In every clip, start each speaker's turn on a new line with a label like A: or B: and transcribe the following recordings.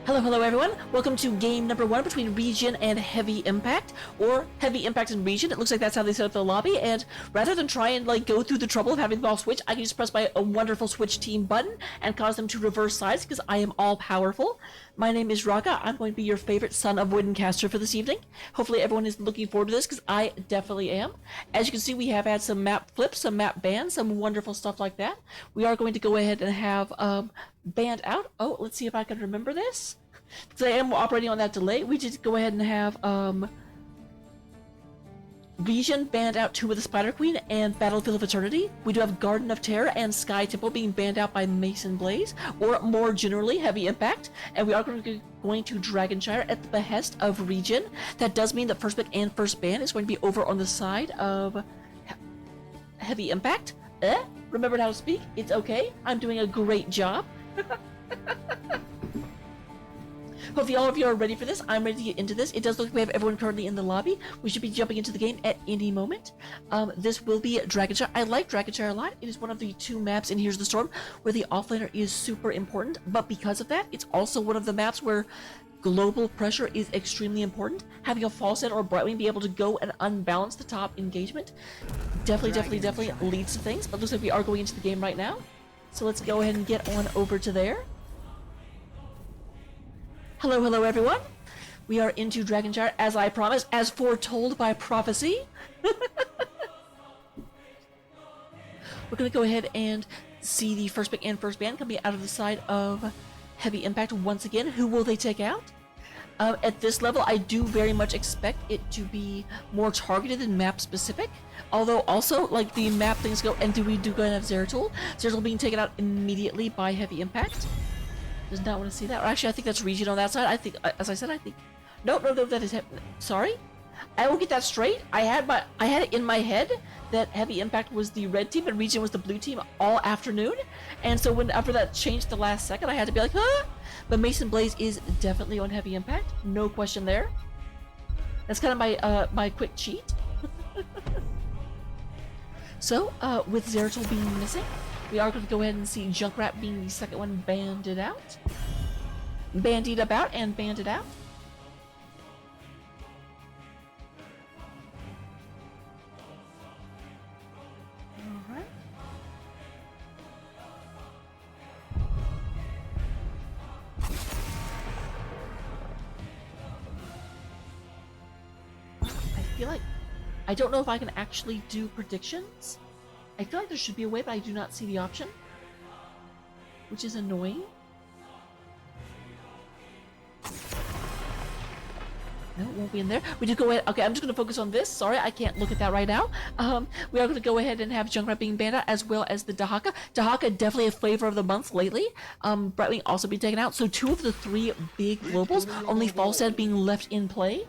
A: Hello everyone! Welcome to game number 1 between ReGen and Heavy Impact, or Heavy Impact and ReGen. It looks like that's how they set up the lobby, and rather than try and go through the trouble of having them all switch, I can just press my wonderful switch team button and cause them to reverse sides because I am all powerful. My name is Raga. I'm going to be your favorite son of wooden caster for this evening. Hopefully everyone is looking forward to this because I definitely am. As you can see, we have had some map flips, some map bans, some wonderful stuff like that. We are going to go ahead and have banned out. Oh, let's see if I can remember this. Because I am operating on that delay, we just go ahead and have ReGen banned out Tomb of the Spider Queen and Battlefield of Eternity. We do have Garden of Terror and Sky Temple being banned out by Mason Blaze, or more generally, Heavy Impact. And we are going to Dragonshire at the behest of ReGen. That does mean that first pick and first ban is going to be over on the side of Heavy Impact. Remembered how to speak. It's okay. I'm doing a great job. Hopefully all of you are ready for this. I'm ready to get into this. It does look like we have everyone currently in the lobby. We should be jumping into the game at any moment. This will be Dragonshire. I like Dragonshire a lot. It is one of the 2 maps in Here's the Storm where the offlaner is super important, but because of that, it's also one of the maps where global pressure is extremely important. Having a Falset or Brightwing be able to go and unbalance the top engagement definitely leads to things, but looks like we are going into the game right now. So let's go ahead and get on over to there. Hello everyone! We are into Dragonshire as I promised, as foretold by prophecy. We're gonna go ahead and see the first pick and first ban coming out of the side of Heavy Impact once again. Who will they take out? At this level, I do very much expect it to be more targeted than map specific. Although also, like, the map things go, and we do go and have Zeratul. Zeratul being taken out immediately by Heavy Impact. Does not want to see that. Or actually, I think that's ReGen on that side. I think, as I said, I think. No, that is. Sorry, I will get that straight. I had it in my head that Heavy Impact was the red team and ReGen was the blue team all afternoon. And so after that changed the last second, I had to be like, huh? But Mason Blaze is definitely on Heavy Impact, no question there. That's kind of my quick cheat. So with Zeratul being missing, we are going to go ahead and see Junkrat being the second one bandied out. Bandied about and banded out. Alright. I feel like I don't know if I can actually do predictions. I feel like there should be a way, but I do not see the option, which is annoying. No, it won't be in there. We do go ahead. Okay, I'm just going to focus on this. Sorry, I can't look at that right now. We are going to go ahead and have Junkrat being banned out, as well as the Dahaka. Dahaka definitely a flavor of the month lately. Brightwing also being taken out. So 2 of the 3 big globals, only Falset being left in play.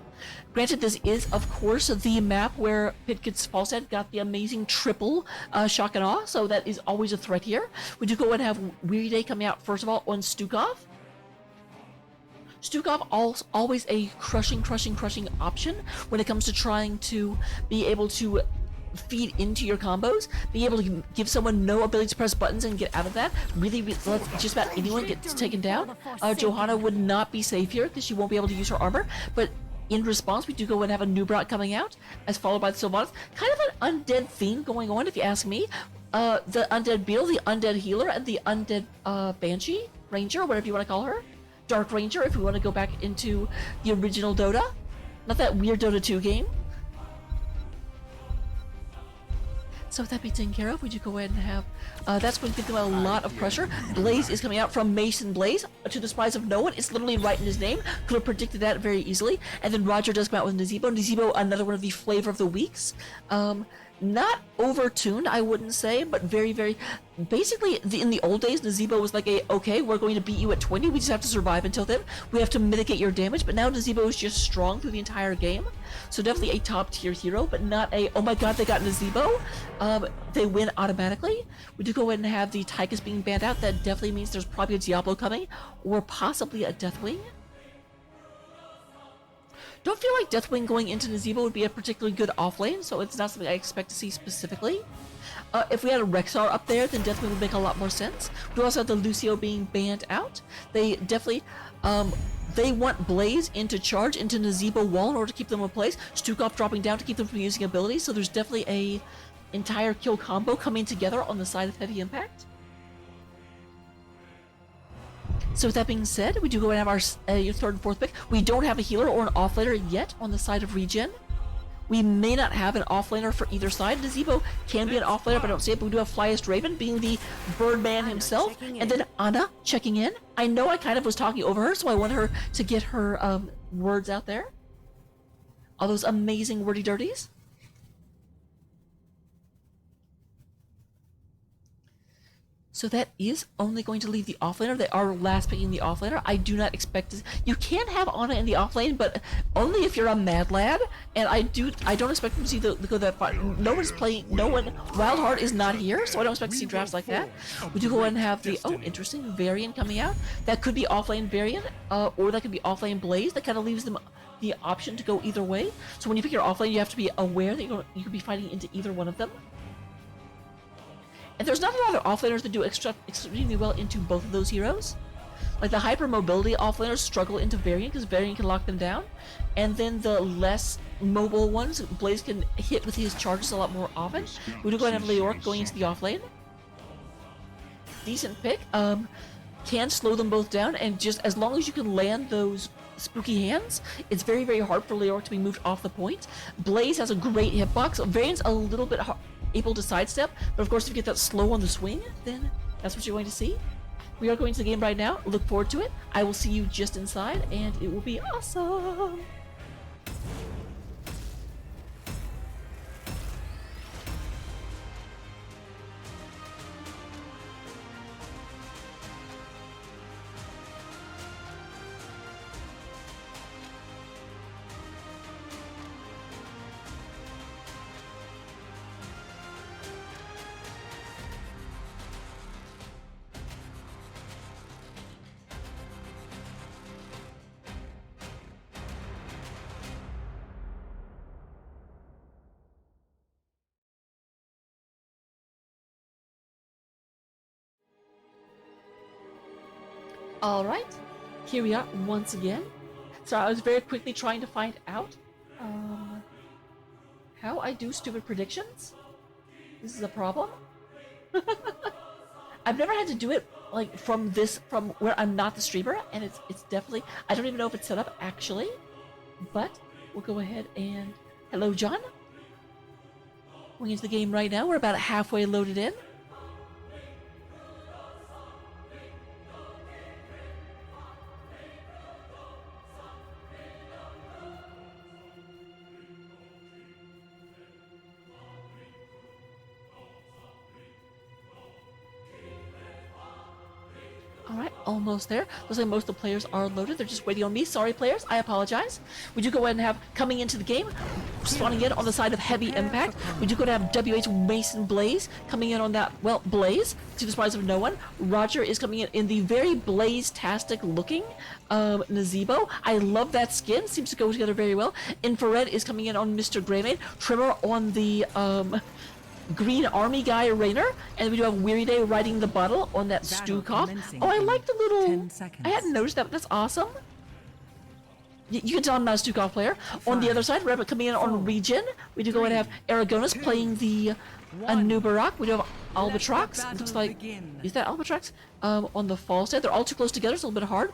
A: Granted, this is, of course, the map where Pitkit's Falset got the amazing triple shock and awe, so that is always a threat here. We do go ahead and have Weary Day coming out, first of all, on Stukov. Stukov always a crushing option when it comes to trying to be able to feed into your combos, being able to give someone no ability to press buttons and get out of that. Really let just about anyone get taken down. Johanna would not be safe here because she won't be able to use her armor, but in response, we do go and have a Nubrat coming out, as followed by the Sylvanas. Kind of an undead theme going on, if you ask me. The undead Beetle, the undead healer, and the undead Banshee Ranger, whatever you want to call her. Dark Ranger, if we want to go back into the original Dota. Not that weird Dota 2 game. So with that being taken care of, we do go ahead and have, that's going to give them a lot of pressure. Blaze is coming out from Mason Blaze, to the surprise of no one. It's literally right in his name. Could have predicted that very easily. And then Roger does come out with Nazebo. Nazebo, another one of the flavor of the weeks. Not overtuned, I wouldn't say, but very, basically, in the old days, Nazebo was like okay, we're going to beat you at 20, we just have to survive until then. We have to mitigate your damage, but now Nazebo is just strong through the entire game. So definitely a top tier hero, but not a, oh my god, they got Nazebo. They win automatically. We do go ahead and have the Tychus being banned out. That definitely means there's probably a Diablo coming, or possibly a Deathwing. Don't feel like Deathwing going into Nazebo would be a particularly good offlane, so it's not something I expect to see specifically. If we had a Rexar up there, then Deathwing would make a lot more sense. We also have the Lucio being banned out. They definitely, they want Blaze into charge into Nazebo wall in order to keep them in place. Stukov dropping down to keep them from using abilities, so there's definitely a entire kill combo coming together on the side of Heavy Impact. So with that being said, we do go and have our third and fourth pick. We don't have a healer or an offlaner yet on the side of ReGen. We may not have an offlaner for either side. Nazebo can be an offlaner, but I don't see it. But we do have Flyest Raven being the Birdman himself. And then Anna checking in. I know I kind of was talking over her, so I wanted her to get her words out there. All those amazing wordy dirties. So that is only going to leave the offlaner. They are last picking the offlaner. I do not expect to... You can have Anna in the offlane, but only if you're a mad lad. And I don't expect to see go that far. No one's playing... No one... Wildheart is not here, so I don't expect to see drafts like that. We do go ahead and have the... Oh, interesting. Variant coming out. That could be offlane Variant, or that could be offlane Blaze. That kind of leaves them the option to go either way. So when you pick your offlane, you have to be aware that you could be fighting into either one of them. And there's not a lot of offlaners that do extremely well into both of those heroes. Like the hypermobility offlaners struggle into Variant because Variant can lock them down. And then the less mobile ones, Blaze can hit with his charges a lot more often. We do go ahead and have Leoric going into the offlane. Decent pick. Can slow them both down, and just as long as you can land those spooky hands, it's very, very hard for Leoric to be moved off the point. Blaze has a great hitbox. Variant's a little bit able to sidestep, but of course if you get that slow on the swing, then that's what you're going to see. We are going to the game right now. Look forward to it. I will see you just inside, and it will be awesome. Alright, here we are once again. So I was very quickly trying to find out how I do stupid predictions. This is a problem. I've never had to do it like from where I'm not the streamer, and it's definitely, I don't even know if it's set up actually, but we'll go ahead and hello John. Going into the game right now. We're about halfway loaded in. Alright, almost there. Looks like most of the players are loaded. They're just waiting on me. Sorry, players. I apologize. We do go ahead and have, coming into the game, spawning in on the side of Heavy Impact. We do go to have WH Mason Blaze coming in on that, well, Blaze, to the surprise of no one. Roger is coming in the very Blaze-tastic looking Nazebo. I love that skin. Seems to go together very well. Infrared is coming in on Mr. Greymane. Trimmer on the, Green Army guy Rainer, and we do have Weary Day riding the bottle on that Stukov. Oh, I like the little... I hadn't noticed that, but that's awesome. You can tell I'm not a Stukov player. On the other side, Rabbit coming in on ReGen. We do go ahead and have Aragonus playing the Anubarak. We do have Albatrox. It looks like... Is that Albatrox? On the Falstad. They're all too close together. It's a little bit hard.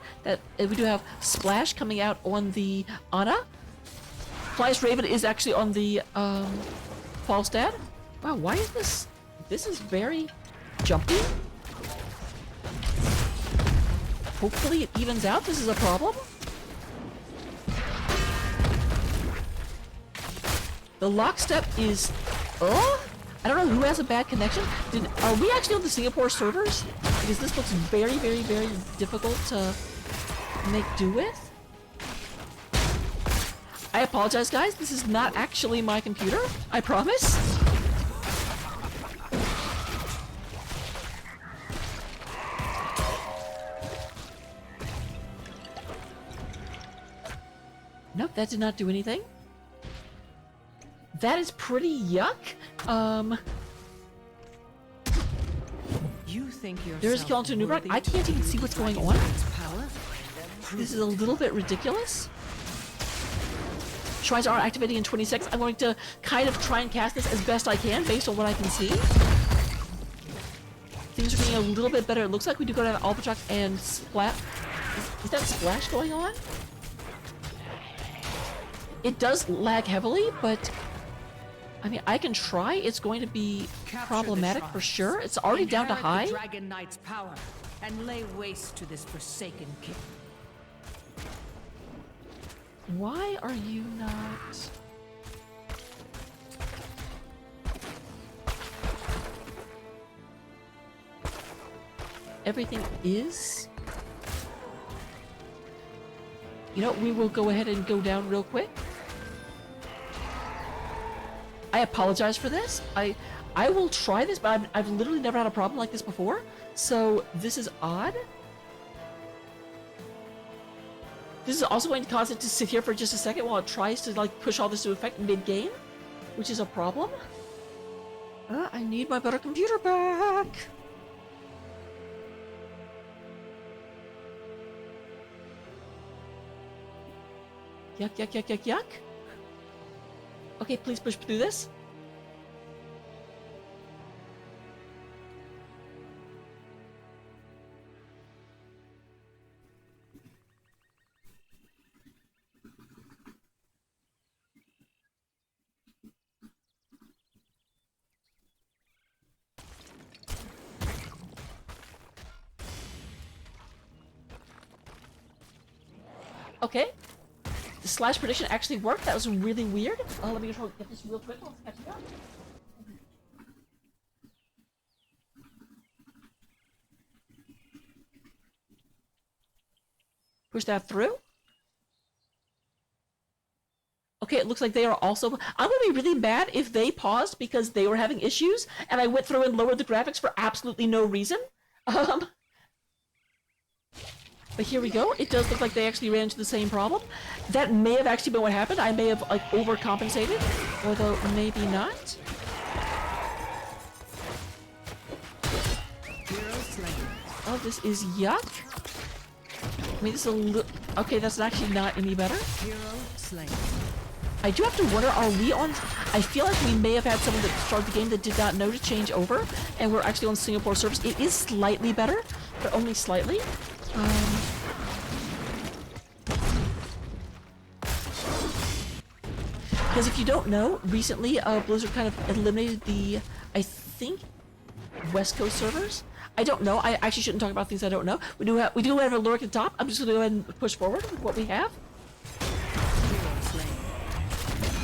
A: We do have Splash coming out on the Anna. Flyest Raven is actually on the Falstad. Wow, why is this? This is very jumpy. Hopefully it evens out. This is a problem. The lockstep is... Oh? I don't know who has a bad connection. Are we actually on the Singapore servers? Because this looks very, very, very difficult to make do with. I apologize, guys. This is not actually my computer. I promise. Nope, that did not do anything. That is pretty yuck.
B: You think
A: there is a kill onto Nubrak. I can't even see what's going on. This is a little bit ridiculous. Shrines are activating in 20 seconds. I'm going to kind of try and cast this as best I can based on what I can see. Things are getting a little bit better. It looks like we do go down to Albatross and Splash. Is that Splash going on? It does lag heavily, but I mean, I can try. It's going to be problematic for sure. It's already down to high.
B: The Dragon Knight's power and lay waste to this forsaken king.
A: Why are you not? Everything is. You know, we will go ahead and go down real quick. I apologize for this. I will try this, but I've literally never had a problem like this before. So this is odd. This is also going to cause it to sit here for just a second while it tries to like push all this to effect mid-game, which is a problem. I need my better computer back. Yuck, yuck, yuck, yuck, yuck. Okay, please push through this. Okay. The slash prediction actually worked. That was really weird. Let me get this real quick. Let's catch it up. Push that through. Okay, it looks like they are also... I'm gonna be really mad if they paused because they were having issues and I went through and lowered the graphics for absolutely no reason. But here we go. It does look like they actually ran into the same problem. That may have actually been what happened. I may have like overcompensated, although maybe not. Oh, this is yuck. I mean, this is a little... Okay, that's actually not any better. I do have to wonder, are we on... I feel like we may have had someone that started the game that did not know to change over, and we're actually on Singapore servers. It is slightly better, but only slightly. Because if you don't know, recently Blizzard kind of eliminated the, I think, West Coast servers. I don't know. I actually shouldn't talk about things I don't know. We do have a lurk at the top. I'm just gonna go ahead and push forward with what we have.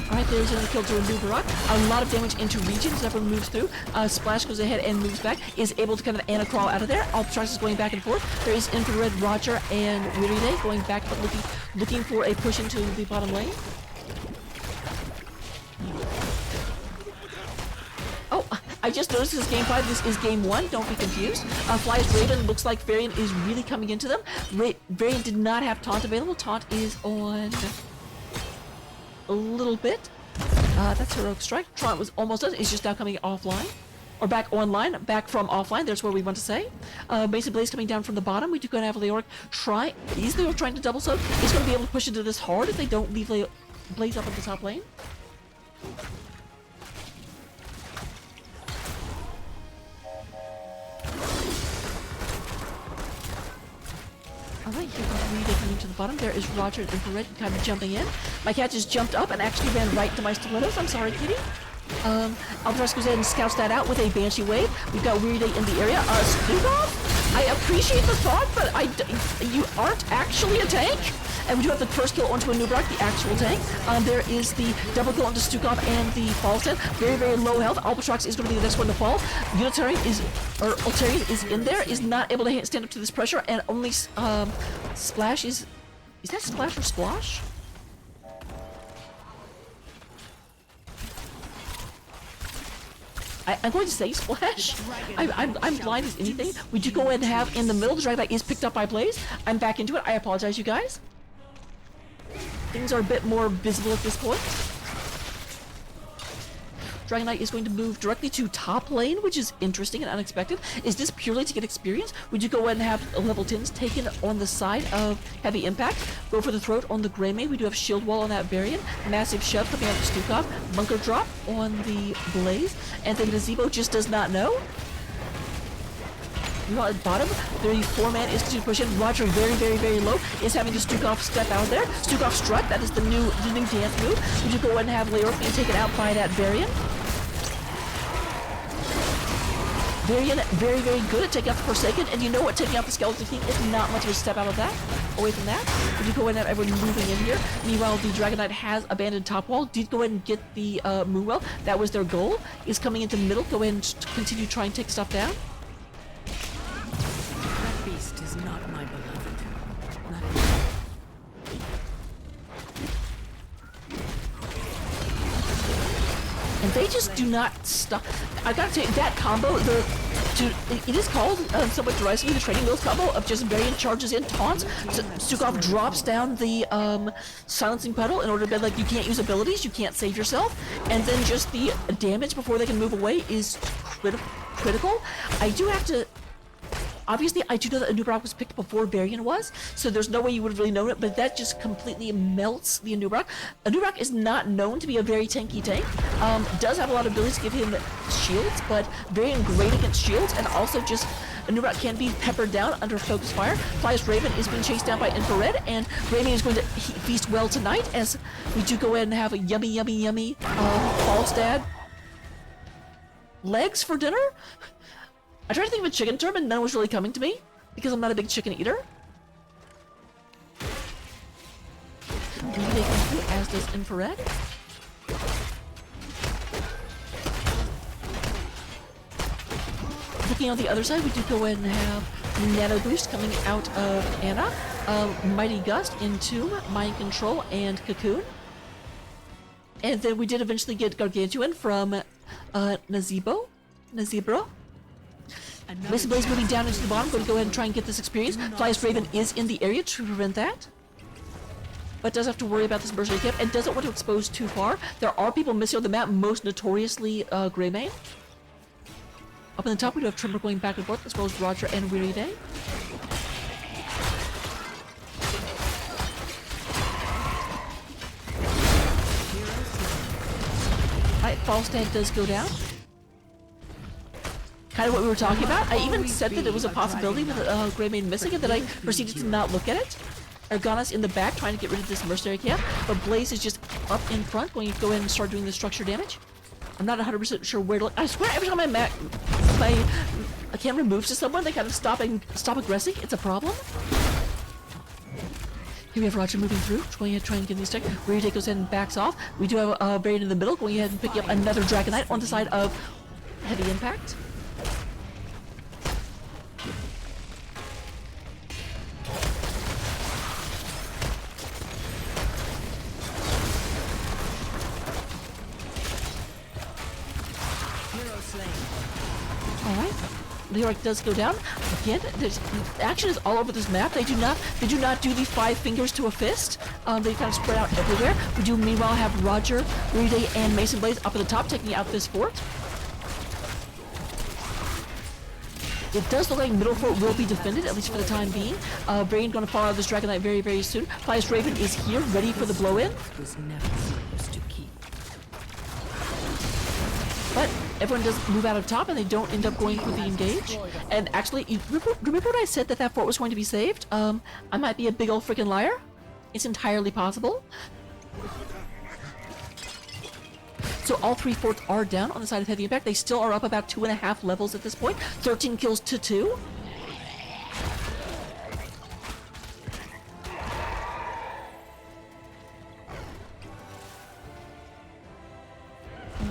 A: Alright, there's another kill to a new Barak. A lot of damage into ReGen as everyone moves through. Splash goes ahead and moves back, is able to kind of anti-crawl out of there. Albatross is going back and forth. There is Infrared, Roger, and Weary Day going back but looking for a push into the bottom lane. Oh, I just noticed this is game 5, this is game 1, don't be confused. Fly's Raven looks like Varian is really coming into them. Varian did not have Taunt available. Taunt is on a little bit. That's Heroic Strike. Taunt was almost done, it's just now coming offline. Or back online, back from offline, there's where we want to say. Basic Blaze coming down from the bottom. We do go to have Leoric try. Is Leoric trying to double soak? He's going to be able to push into this hard if they don't leave Blaze up at the top lane. Alright, here comes Rita coming to the bottom. There is Roger and Infrared kind of jumping in. My cat just jumped up and actually ran right to my stilettos. I'm sorry, kitty. Albatross goes ahead and scouts that out with a Banshee Wave. We've got Weary Day in the area. Stukov, I appreciate the thought, but you aren't actually a tank. And we do have the first kill onto a Nubrak, the actual tank. There is the double kill onto Stukov and the fall set. Very, very low health. Albatross is going to be the next one to fall. Unitarian is in there, is not able to stand up to this pressure, and only Splash is that Splash or Splosh? I'm going to say Splash. I'm blind as anything. We do go ahead and have in the middle, the Dragonite is picked up by Blaze. I'm back into it. I apologize, you guys. things are a bit more visible at this point. Dragon Knight is going to move directly to top lane, which is interesting and unexpected. Is this purely to get experience? Would you go ahead and have level 10s taken on the side of Heavy Impact? Go for the throat on the Greymane. We do have Shield Wall on that variant. Massive shove coming out of Stukov. Bunker drop on the Blaze. And then Gazebo just does not know. Meanwhile at bottom, the 4-man is to push in. Roger very low. Is having to Stukov step out there. Stukov strut, that is the new dance move. Would you go ahead and have Leoric being taken out by that variant? Varian, very good at taking out the Forsaken, and you know what, taking out the Skeleton King is not much of a step out of that, away from that. Would you go ahead and have everyone moving in here? Meanwhile, the Dragon Knight has abandoned top wall, did go ahead and get the Moonwell, that was their goal, is coming into middle, go ahead and continue trying to take stuff down.
B: That beast is not my beloved. Not
A: and they just do not stop. I gotta tell you, that combo, it is called somewhat derisively the Training Wheels combo of just variant charges in taunts. So Stukov drops down the silencing puddle in order to be like, you can't use abilities, you can't save yourself, and then just the damage before they can move away is critical. I do have to. Obviously, I do know that Anub'arak was picked before Varian was, so there's no way you would have really known it, but that just completely melts the Anub'arak. Anub'arak is not known to be a very tanky tank. Does have a lot of abilities to give him shields, but Varian great against shields, and also just Anub'arak can be peppered down under focus fire. Flyest Raven is being chased down by Infrared, and Raven is going to feast well tonight, as we do go ahead and have a yummy Falstad legs for dinner. I tried to think of a chicken term and none was really coming to me because I'm not a big chicken eater. As does Infrared. Looking on the other side, we do go ahead and have Nano Boost coming out of Anna, Mighty Gust, Entomb, Mind Control, and Cocoon. And then we did eventually get Gargantuan from Nazibro. Mesa Blaze moving down into the bottom, going to go ahead and try and get this experience. Flyest Raven is in the area to prevent that, but does have to worry about this mercenary camp and doesn't want to expose too far. There are people missing on the map, most notoriously Greymane. Up in the top, we do have Tremor going back and forth, as well as Roger and Weary Day. Alright, Falstad does go down. Kind of what we were talking about. I even said that it was a possibility with Greymane missing it, that I proceeded to not look at it. Argona's in the back trying to get rid of this mercenary camp, but Blaze is just up in front, going to go ahead and start doing the structure damage. I'm not 100% sure where to look. I swear every time my camera moves to someone, they kind of stop aggressing. It's a problem. Here we have Roger moving through, going ahead trying to get these tech. Weary Day goes ahead and backs off. We do have a Varian in the middle, going ahead and picking up another Dragon Knight on the side of Heavy Impact. Alright, Leoric does go down. Again, there's action is all over this map. They do not do the 5 fingers to a fist. They kind of spread out everywhere. We do meanwhile have Roger, Weary Day, and Mason Blaze up at the top taking out this fort. It does look like middle fort will be defended, at least for the time being. Varian going to fall out of this Dragon Knight very soon. Flyest Raven is here, ready for the blow-in. But everyone does move out of top and they don't end up going for the engage. And actually, remember when I said that fort was going to be saved? I might be a big old freaking liar. It's entirely possible. So all 3 forts are down on the side of Heavy Impact. They still are up about 2.5 levels at this point. 13 kills to 2.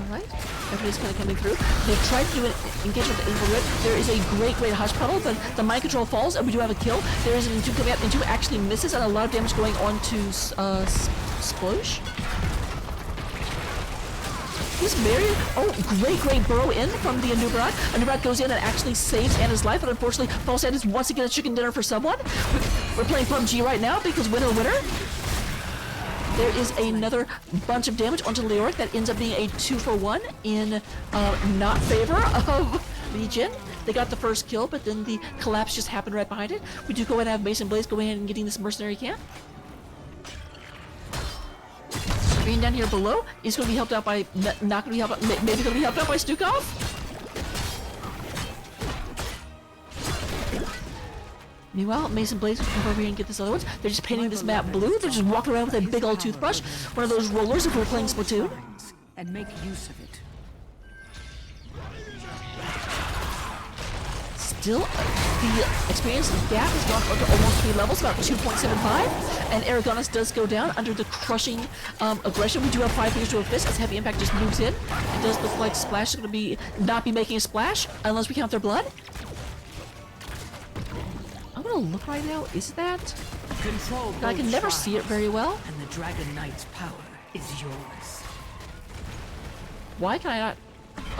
A: Alright, everybody's kind of coming through. They've tried to do an engagement with the Infrared. There is a great hush puddle, but the mind control falls, and we do have a kill. There is an Entomb coming up. Entomb actually misses, and a lot of damage going on to Splosh. This Marion, great burrow in from the Anub'arak. Anub'arak goes in and actually saves Anna's life, but unfortunately, Falstad is once again a chicken dinner for someone. We're playing PUBG right now because winner. There is another bunch of damage onto Leoric that ends up being a 2-for-1 in not favor of ReGen. They got the first kill, but then the collapse just happened right behind it. We do go ahead and have Mason Blaze go ahead and getting this mercenary camp. Green down here below is going to be helped out by, not going to be helped out, maybe going to be helped out by Stukov. Meanwhile, Mason Blaze can come over here and get this other one. They're just painting this map blue. They're just walking around with a big old toothbrush. One of those rollers if we were playing Splatoon.
B: And make use of it.
A: Still, the experience gap has gone up to almost 3 levels, about 2.75. And Aragonus does go down under the crushing aggression. We do have 5 fingers to a fist as Heavy Impact just moves in. It does look like Splash is going to not be making a splash unless we count their blood. I'm gonna look right now. Is that?
B: Control.
A: I can never see it very well.
B: And the Dragon Knight's power is yours.
A: Why can I not?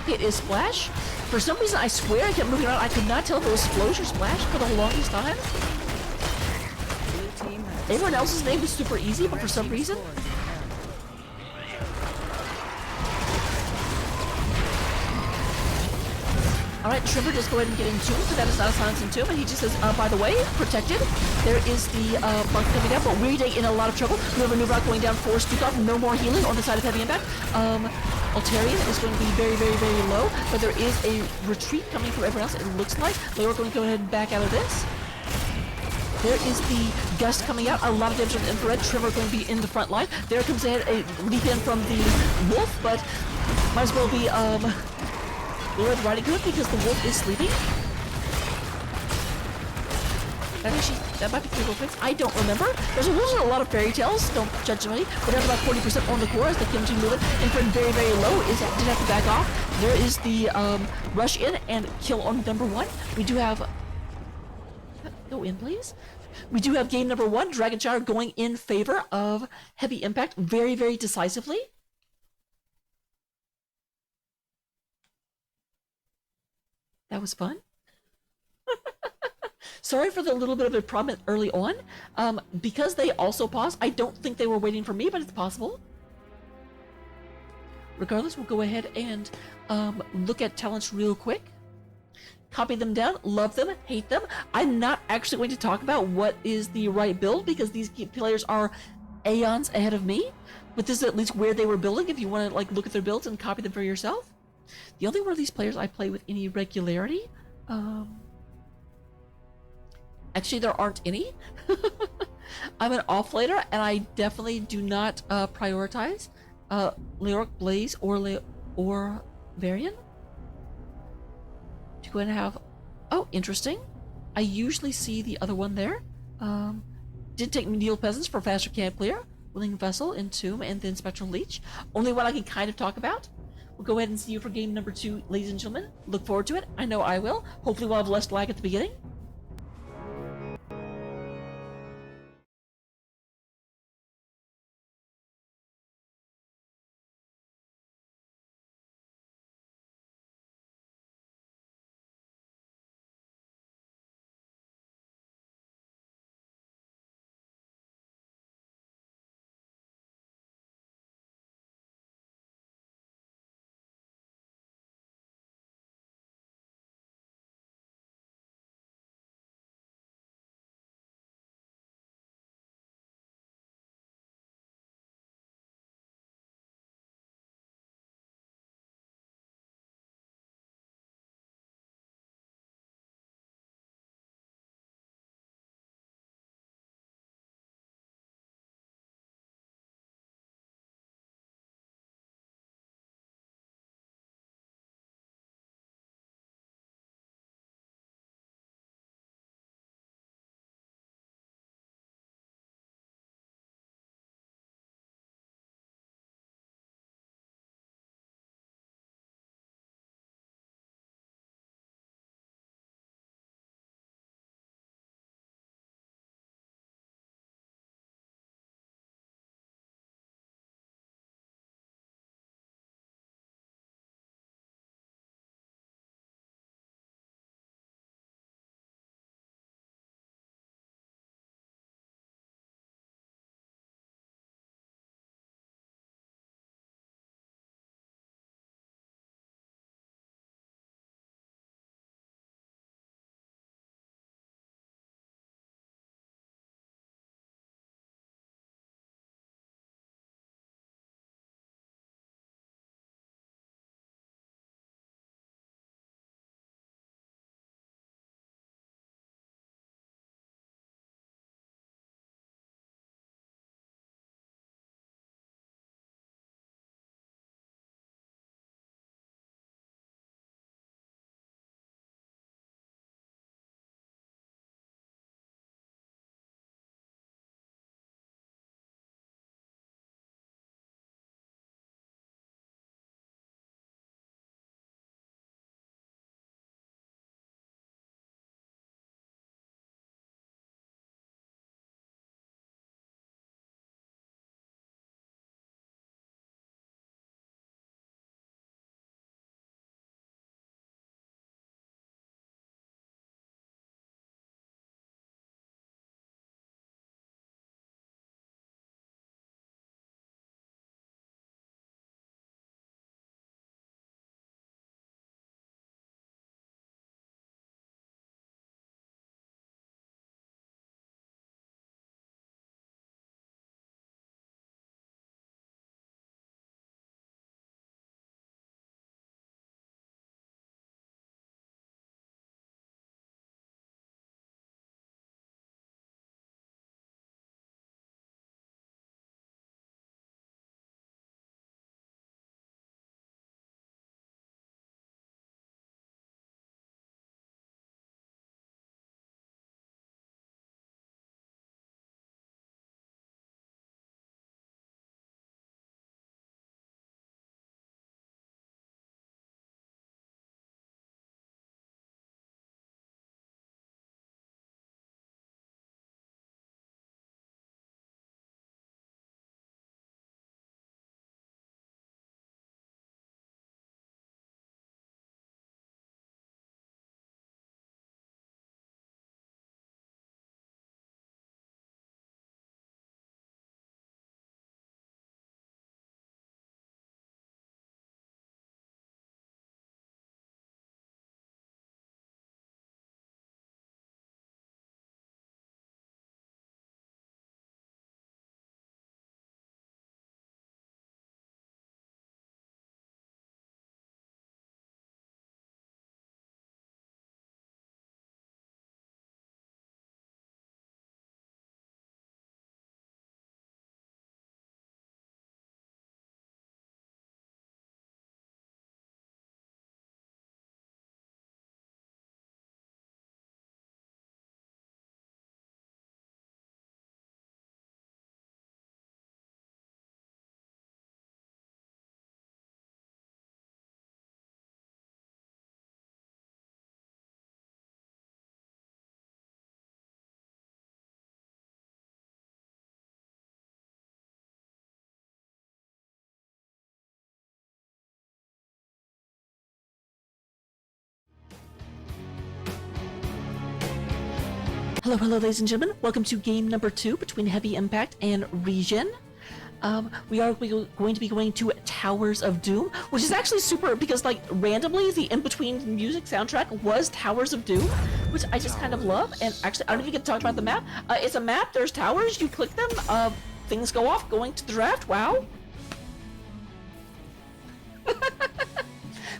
A: Okay, it is Splash. For some reason, I swear I kept moving around. I could not tell if it was Splosh or Splash for the longest time. Everyone else's name was super easy, but for some reason. Alright, Trevor does go ahead and get in tune, so that is not a silencing tomb, and he just says, by the way, protected. There is the mark coming down, but we're in a lot of trouble. We have a new rock going down for Stukov, no more healing on the side of Heavy Impact. Altarian is going to be very, very, very low, but there is a retreat coming from everyone else, it looks like. They are going to go ahead and back out of this. There is the gust coming out, a lot of damage on the infrared. Trevor going to be in the front line. There comes ahead a leap in from the wolf, but might as well be, Lord Riding Hood because the wolf is sleeping. That might be critical fix. I don't remember. There's a lot of fairy tales. Don't judge me. We're down to about 40% on the core as the Kimchi movement. Infrared very, very low. Did have to back off. There is the rush in and kill on number 1. We do have. Go in, please. We do have game number 1. Dragon Shower going in favor of Heavy Impact very, very decisively. That was fun. Sorry for the little bit of a problem early on. Because they also paused, I don't think they were waiting for me, but it's possible. Regardless, we'll go ahead and look at talents real quick. Copy them down, love them, hate them. I'm not actually going to talk about what is the right build because these players are aeons ahead of me. But this is at least where they were building if you want to look at their builds and copy them for yourself. The only one of these players I play with any regularity, actually there aren't any. I'm an offlaner and I definitely do not prioritize Leoric, Blaze, or Varian. To go ahead and have, oh, interesting. I usually see the other one there. Did take Medieval Peasants for faster camp clear, Willing Vessel, Entomb, and then Spectral Leech. Only one I can kind of talk about. We'll go ahead and see you for game number 2, ladies and gentlemen. Look forward to it. I know I will. Hopefully we'll have less lag at the beginning. Hello, ladies and gentlemen. Welcome to game number 2 between Heavy Impact and ReGen. We are going to be going to Towers of Doom, which is actually super because, like, randomly the in-between music soundtrack was Towers of Doom, which I just kind of love. And actually, I don't even get to talk about the map. It's a map. There's towers. You click them. Things go off. Going to the draft. Wow.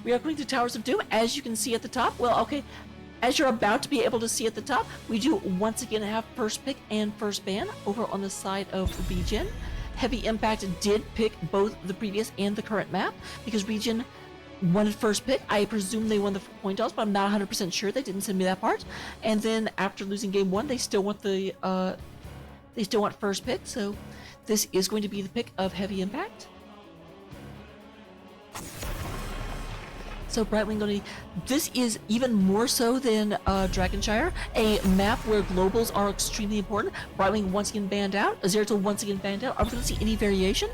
A: We are going to Towers of Doom, as you can see at the top. Well, okay. As you're about to be able to see at the top, we do once again have first pick and first ban over on the side of ReGen. Heavy Impact did pick both the previous and the current map because ReGen wanted first pick. I presume they won the point toss, but I'm not 100% sure. They didn't send me that part. And then after losing game 1, they still want first pick. So this is going to be the pick of Heavy Impact. So Brightwing going to, this is even more so than Dragonshire, a map where globals are extremely important. Brightwing once again banned out, Azeratul once again banned out. Are we going to see any variation?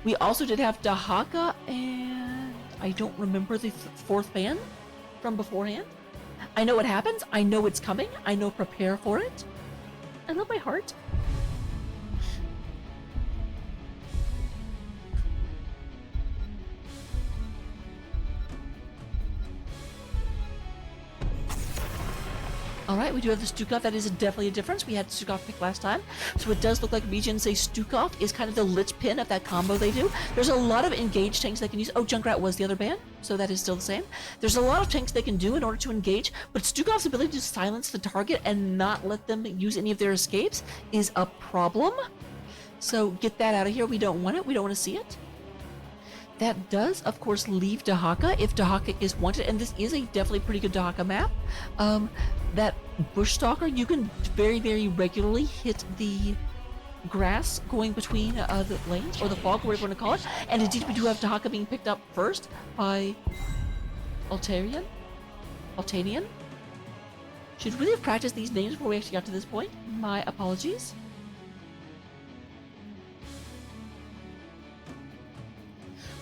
A: We also did have Dahaka, and I don't remember the fourth ban from beforehand. I know it happens, I know it's coming, I know prepare for it. I love my heart. Alright, we do have the Stukov. That is definitely a difference. We had Stukov pick last time. So it does look like ReGen say Stukov is kind of the lich pin of that combo they do. There's a lot of engaged tanks they can use. Oh, Junkrat was the other ban, so that is still the same. There's a lot of tanks they can do in order to engage, but Stukov's ability to silence the target and not let them use any of their escapes is a problem. So get that out of here. We don't want it. We don't want to see it. That does, of course, leave Dahaka if Dahaka is wanted, and this is a definitely pretty good Dahaka map. That Bush Stalker, you can very, very regularly hit the grass going between the lanes, or the fog, whatever you want to call it. And indeed, we do have Dahaka being picked up first by Altanian. Should really have practiced these names before we actually got to this point. My apologies.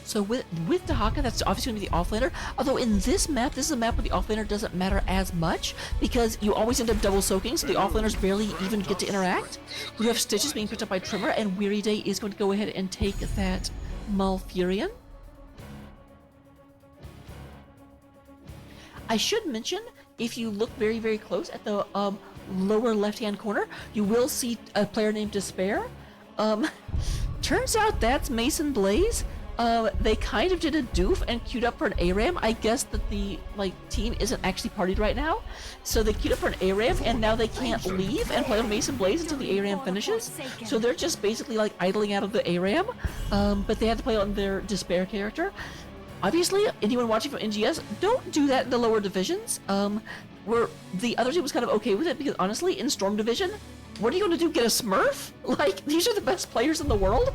A: So with Dahaka, that's obviously going to be the offlaner. Although in this map, this is a map where the offlaner doesn't matter as much because you always end up double soaking, so the offlaners barely even get to interact. We have Stitches being picked up by Trimmer, and Weary Day is going to go ahead and take that Malfurion. I should mention, if you look very, very close at the lower left-hand corner, you will see a player named Despair. Turns out that's Mason Blaze. They kind of did a doof and queued up for an ARAM. I guess that the team isn't actually partied right now, so they queued up for an ARAM, and now they can't leave and play on Mason Blaze until the ARAM finishes. So they're just basically idling out of the ARAM, but they had to play on their Despair character. Obviously, anyone watching from NGS, don't do that in the lower divisions. Where the other team was kind of okay with it because honestly, in Storm Division, what are you going to do? Get a Smurf? These are the best players in the world.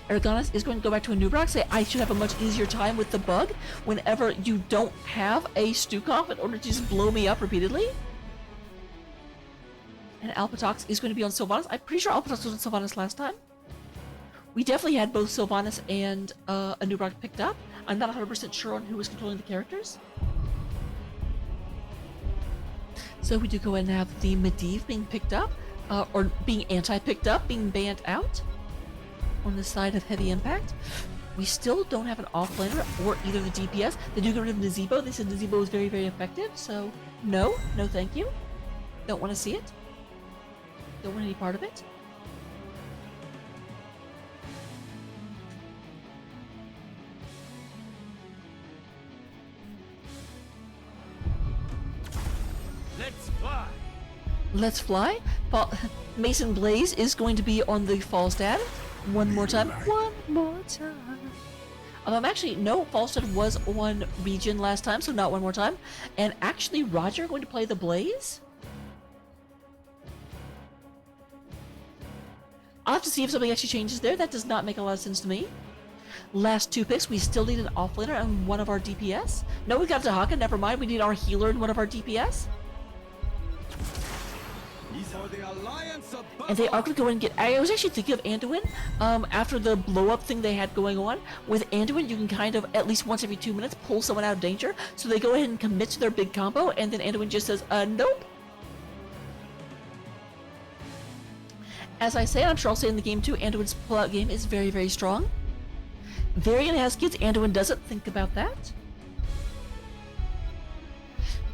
A: Aragonis is going to go back to a Nubrak, say I should have a much easier time with the bug whenever you don't have a Stukov in order to just blow me up repeatedly. And Alpatox is going to be on Sylvanas. I'm pretty sure Alpatox was on Sylvanas last time. We definitely had both Sylvanas and a Nubrak picked up. I'm not 100% sure on who was controlling the characters. So we do go ahead and have the Medivh being picked up, or being anti-picked up, being banned out. On the side of Heavy Impact, we still don't have an offlaner or either the DPS. They do get rid of Nazebo. They said Nazebo is very, very effective, so no thank you. Don't want to see it. Don't want any part of it.
C: Let's fly.
A: Let's fly. Mason Blaze is going to be on the Falstad. One more time. Although Falstad was on ReGen last time, so not one more time. And actually, Roger going to play the Blaze? I'll have to see if something actually changes there. That does not make a lot of sense to me. Last two picks, we still need an offlaner and one of our DPS. No, we got Dahaka, never mind. We need our healer and one of our DPS.
C: For the alliance of
A: And they are going to go and get... I was actually thinking of Anduin. After the blow-up thing they had going on, with Anduin, you can kind of, at least once every 2 minutes, pull someone out of danger. So they go ahead and commit to their big combo, and then Anduin just says, nope. As I say, and I'm sure I'll say in the game too, Anduin's pull-out game is very, very strong. Varian has kids, Anduin doesn't. Think about that.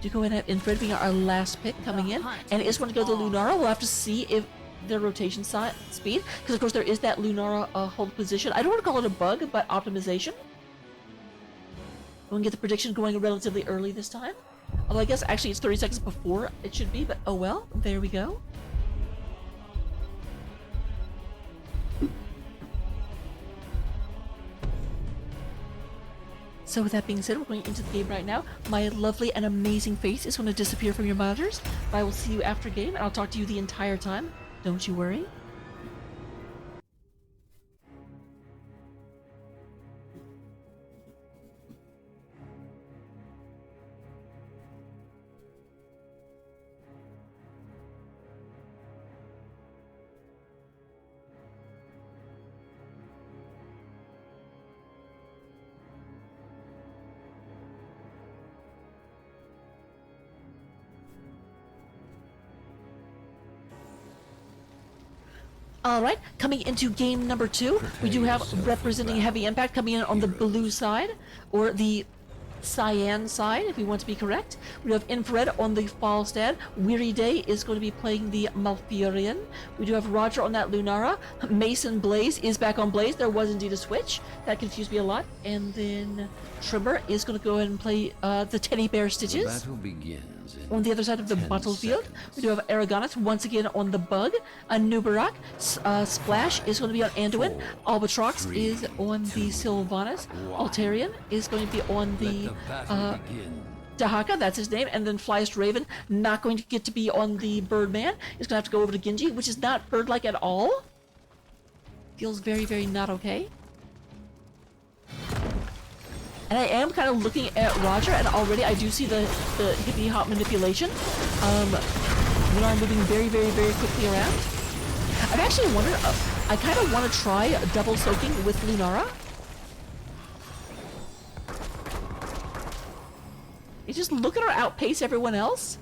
A: Do go ahead and have Infrared being our last pick coming in, and it is going to go to Lunara. We'll have to see if their rotation speed, because of course there is that Lunara hold position. I don't want to call it a bug, but optimization. We'll get the prediction going relatively early this time. Although I guess actually it's 30 seconds before it should be, but oh well, there we go. So with that being said, we're going into the game right now. My lovely and amazing face is going to disappear from your monitors, but I will see you after game, and I'll talk to you the entire time. Don't you worry. Alright, coming into game number 2, we do have representing Heavy Impact coming in on the blue side, or the cyan side, if we want to be correct. We have Infrared on the Falstad. Weary Day is going to be playing the Malfurion. We do have Roger on that Lunara. Mason Blaze is back on Blaze. There was indeed a switch. That confused me a lot. And then Trimmer is going to go ahead and play the Teddy Bear Stitches.
D: The battle begins
A: on the other side of the battlefield. We do have Aragonus once again on the Bug. Nubarak. Splash is going to be on Anduin. Albatrox is on the Sylvanas. Altarian is going to be on the Dahaka, that's his name, and then Flyest Raven, not going to get to be on the Birdman. He's going to have to go over to Genji, which is not bird-like at all. Feels very, very not okay. And I am kind of looking at Roger, and already I do see the hippie hop manipulation. We are moving very, very, very quickly around. I've actually wondered, I kind of want to try double soaking with Lunara. You just look at her outpace everyone else.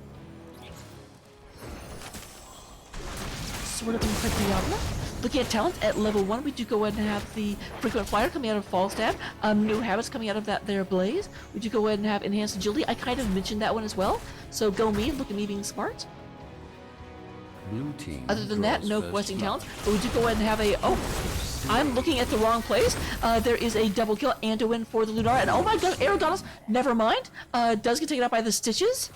A: Sort of incredible. Looking at talent at level 1, we do go ahead and have the Frequent Flyer coming out of Falstad. New Habits coming out of that there Blaze. We do go ahead and have Enhanced Agility. I kind of mentioned that one as well. So go me, look at me being smart.
D: Blue team.
A: Other than that, no questing talents. But we do go ahead and have a... Oh, I'm looking at the wrong place. There is a double kill Anduin for the Lunara. And oh my god, Aragonus, never mind. Does get taken out by the Stitches.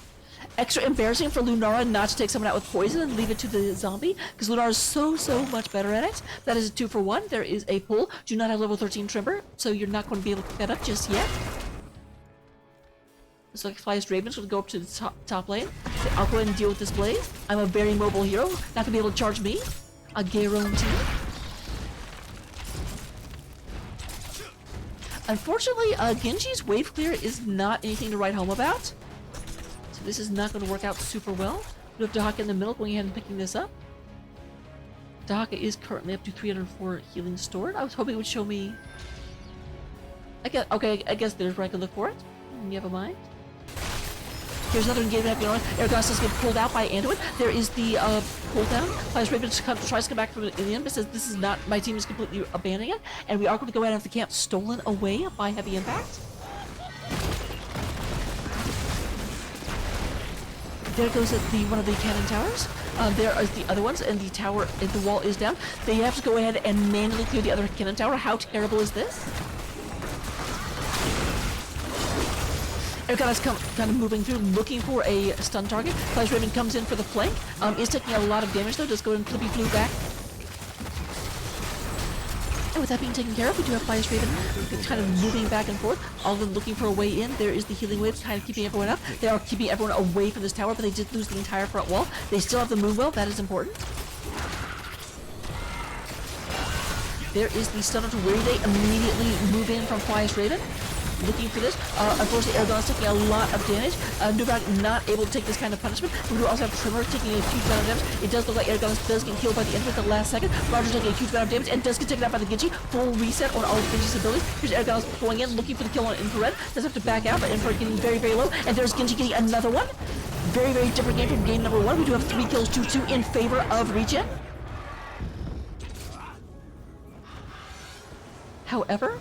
A: Extra embarrassing for Lunara not to take someone out with poison and leave it to the zombie, because Lunara is so much better at it. That is a 2 for 1. There is a pull. Do not have level 13 Trimmer, so you're not going to be able to pick that up just yet. Looks like Flyest Raven's going to go up to the top lane. I'll go ahead and deal with this Blaze. I'm a very mobile hero. Not going to be able to charge me. A guarantee. Unfortunately, Genji's wave clear is not anything to write home about. So this is not going to work out super well. We have Dahaka in the middle going ahead and picking this up. Dahaka is currently up to 304 healing stored. I was hoping it would show me... Okay, I guess there's where I can look for it. Never mind. Here's another engagement happening on. Aragonus does get pulled out by Anduin. There is the pull down. Flyest Raven tries to come back from the end, but says this is not, my team is completely abandoning it. And we are going to go ahead and have the camp stolen away by Heavy Impact. There goes one of the cannon towers. There are the other ones, and the tower, and the wall is down. They have to go ahead and manually clear the other cannon tower. How terrible is this? Aragonus kind of moving through, looking for a stun target. Flyest Raven comes in for the flank. Is taking a lot of damage though. Does go and flippy flew back. And with that being taken care of, we do have Flyest Raven kind of moving back and forth. All of them looking for a way in. There is the healing wave, kind of keeping everyone up. They are keeping everyone away from this tower, but they did lose the entire front wall. They still have the moonwell. That is important. There is the stunner to Weary Day. Immediately move in from Flyest Raven. looking for this. Unfortunately, Aragon's taking a lot of damage. Nubrak not able to take this kind of punishment. We do also have Trimmer taking a huge amount of damage. It does look like Aragon does get killed by the end of the last second. Roger taking a huge amount of damage and does get taken out by the Genji. Full reset on all of Genji's abilities. Here's Aragon going in, looking for the kill on Infrared. Does have to back out, but Infrared getting very, very low. And there's Genji getting another one. Very, very different game from game number 1. We do have 3 kills to 2 in favor of ReGen. However,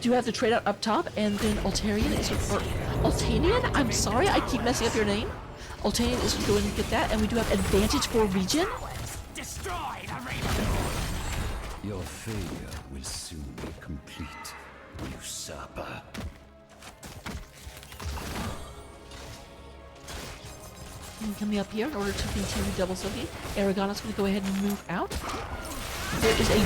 A: do have the trade out up top, and then Altarian is Altanian? I'm sorry, I keep messing up your name. Altanian is going to get that, and we do have advantage for ReGen.
C: Destroy the Raven!
D: Your failure will soon be complete, usurper.
A: And coming up here in order to continue double soaking, Aragon is going to go ahead and move out. There is a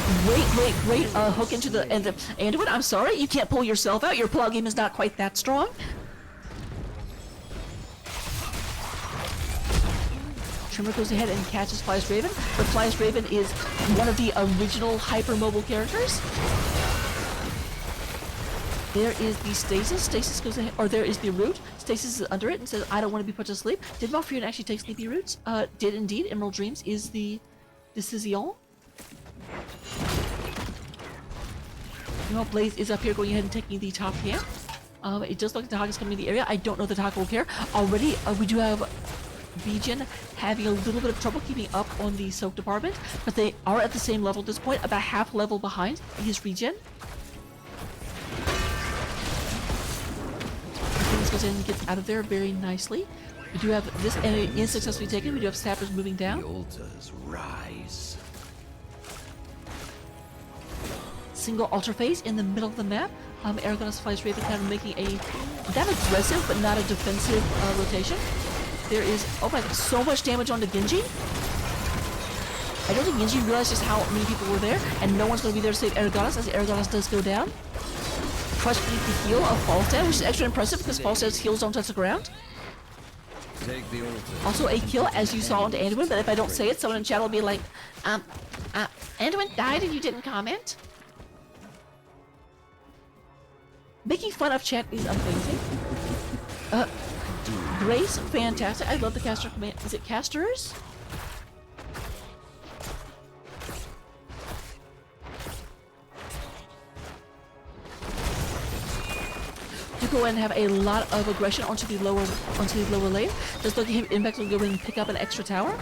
A: great hook into the Anduin. I'm sorry, you can't pull yourself out. Your pull-out game is not quite that strong. Trimmer goes ahead and catches Flyest Raven, but Flyest Raven is one of the original hypermobile characters. There is the Stasis. Stasis goes ahead, or there is the Root. Stasis is under it and says, I don't want to be put to sleep. Did Malfurion actually take Sleepy Roots? Did indeed. Emerald Dreams is the Decision. Blaze is up here going ahead and taking the top camp. It does look like the Hawk is coming in the area. I don't know that the Hawk will care. Already, we do have ReGen having a little bit of trouble keeping up on the soak department, but they are at the same level at this point, about half level behind his ReGen. This goes in and gets out of there very nicely. We do have this, and it is successfully taken. We do have sappers moving down.
D: The altars rise.
A: Single altar phase in the middle of the map. Aragon's Flyest Raven kind of making a that aggressive but not a defensive rotation. There is, oh my god, so much damage on the Genji. I don't think Genji realized just how many people were there, and no one's going to be there to save Aragonus as Aragonus does go down. Crushed beneath the heel of Falstad, which is extra impressive because Falstad's heels don't touch the ground.
D: Take the altar.
A: Also a kill, as you saw onto Anduin, but if I don't say it, someone in chat will be like, Anduin died and you didn't comment? Making fun of chat is amazing. Grace, fantastic. I love the caster command. Is it casters? To go and have a lot of aggression onto the lower lane. Just like him, Impact will go in and pick up an extra tower.